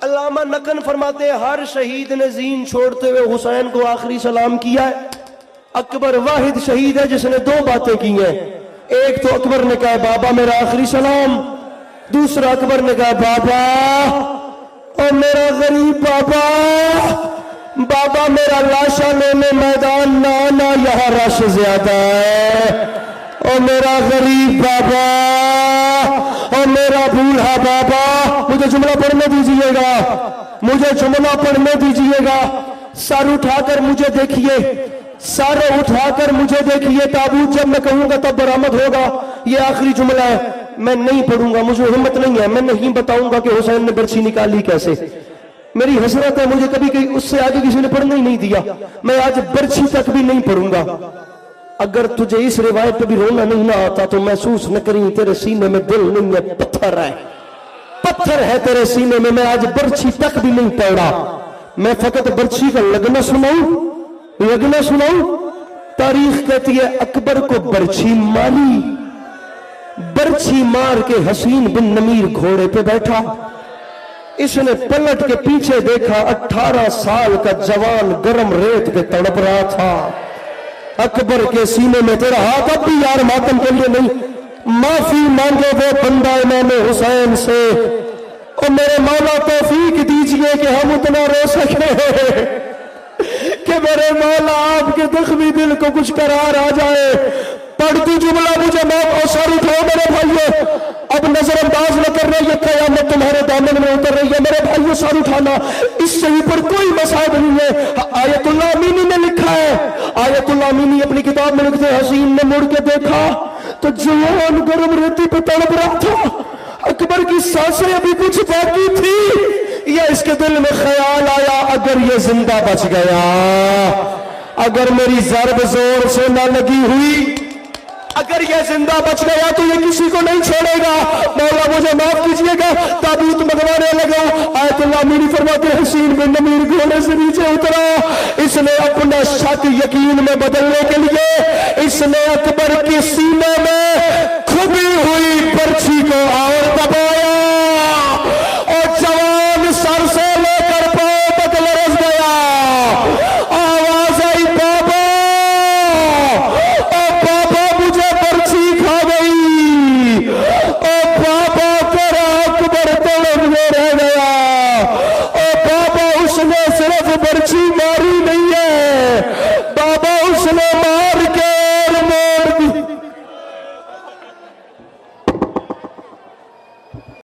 अल्लामा नकन फरमाते हैं हर शहीद ने जीन छोड़ते हुए हुसैन को आखिरी सलाम किया है। अकबर वाहिद शहीद है जिसने 2 बातें की हैं। एक तो अकबर ने कहा बाबा मेरा आखिरी सलाम, दूसरा अकबर ने कहा बाबा और मेरा गरीब बाबा मेरा लाशा लेने मैदान ना आना, यहाँ रश ज्यादा है। और मेरा गरीब बाबा और मेरा बूढ़ा बाबा, मुझे जुमला पढ़ने दीजिएगा। सर उठाकर मुझे देखिए, सर उठाकर मुझे देखिए। ताबूत जब मैं कहूंगा तब बरामद होगा। ये आखिरी जुमला है, मैं नहीं पढ़ूंगा, मुझे हिम्मत नहीं है। मैं नहीं बताऊंगा कि हुसैन ने बर्छी निकाली कैसे। मेरी हसरत है, मुझे कभी उससे आगे किसी ने पढ़ने ही नहीं दिया। मैं आज बर्छी तक भी नहीं पढ़ूंगा। अगर तुझे इस रिवायत पे भी रोना नहीं ना आता तो महसूस न करी, तेरे सीने में दिल नहीं है, पत्थर है तेरे सीने में। मैं आज बर्छी तक भी नहीं पढ़ा, मैं फकत बर्छी का लगना सुनाऊं। तारीख कहती है अकबर को बर्छी मारी, बर्छी मार के हसीन बिन नमीर घोड़े पे बैठा। इसने पलट के पीछे देखा, 18 साल का जवान गरम रेत पे तड़प रहा था। अकबर के सीने में तेरा हाथ अब भी यार मातम के लिए नहीं, माफी मांगे वो बंदा इमाम हुसैन से। और मेरे मौला तौफीक दीजिए कि हम उतना रो सके कि मेरे मौला आपके जख्मी दिल को कुछ करार आ जाए। पढ़ती जुमला मुझे माफ और सर उठाओ मेरे भाइयों, अब नजरअंदाज न कर रही है, कयामत तुम्हारे दामन में उतर रही है। मेरे भाइयों सर उठाना, इससे ऊपर कोई मसाइब नहीं है। आयतुल्लाह अमीनी ने लिखा है, आयतुल्लाह अमीनी अपनी किताब में लिखते हैं, हसीन ने मुड़ के देखा तो जवान गरम रेती पे तड़प रहा था। अकबर की सांसें अभी कुछ बाकी थी, या इसके दिल में ख्याल आया अगर ये जिंदा बच गया, अगर मेरी जरब जोर से ना लगी हुई, अगर ये जिंदा बच गया तो ये किसी को नहीं छोड़ेगा। मौला मुझे माफ कीजिएगा। ताबूत मंगवाने लगा। आयतुल्लाह अमीनी फरमाते हैं हसीन बिन नमीर घोड़े से नीचे उतरा। इसने अपना शक यकीन में बदलने के लिए इसने अकबर के सीने में खुबी हुई बर्छी को और दबाया और जवान सर से लेकर पांव तक लरस गया। आवाज आई बाबा,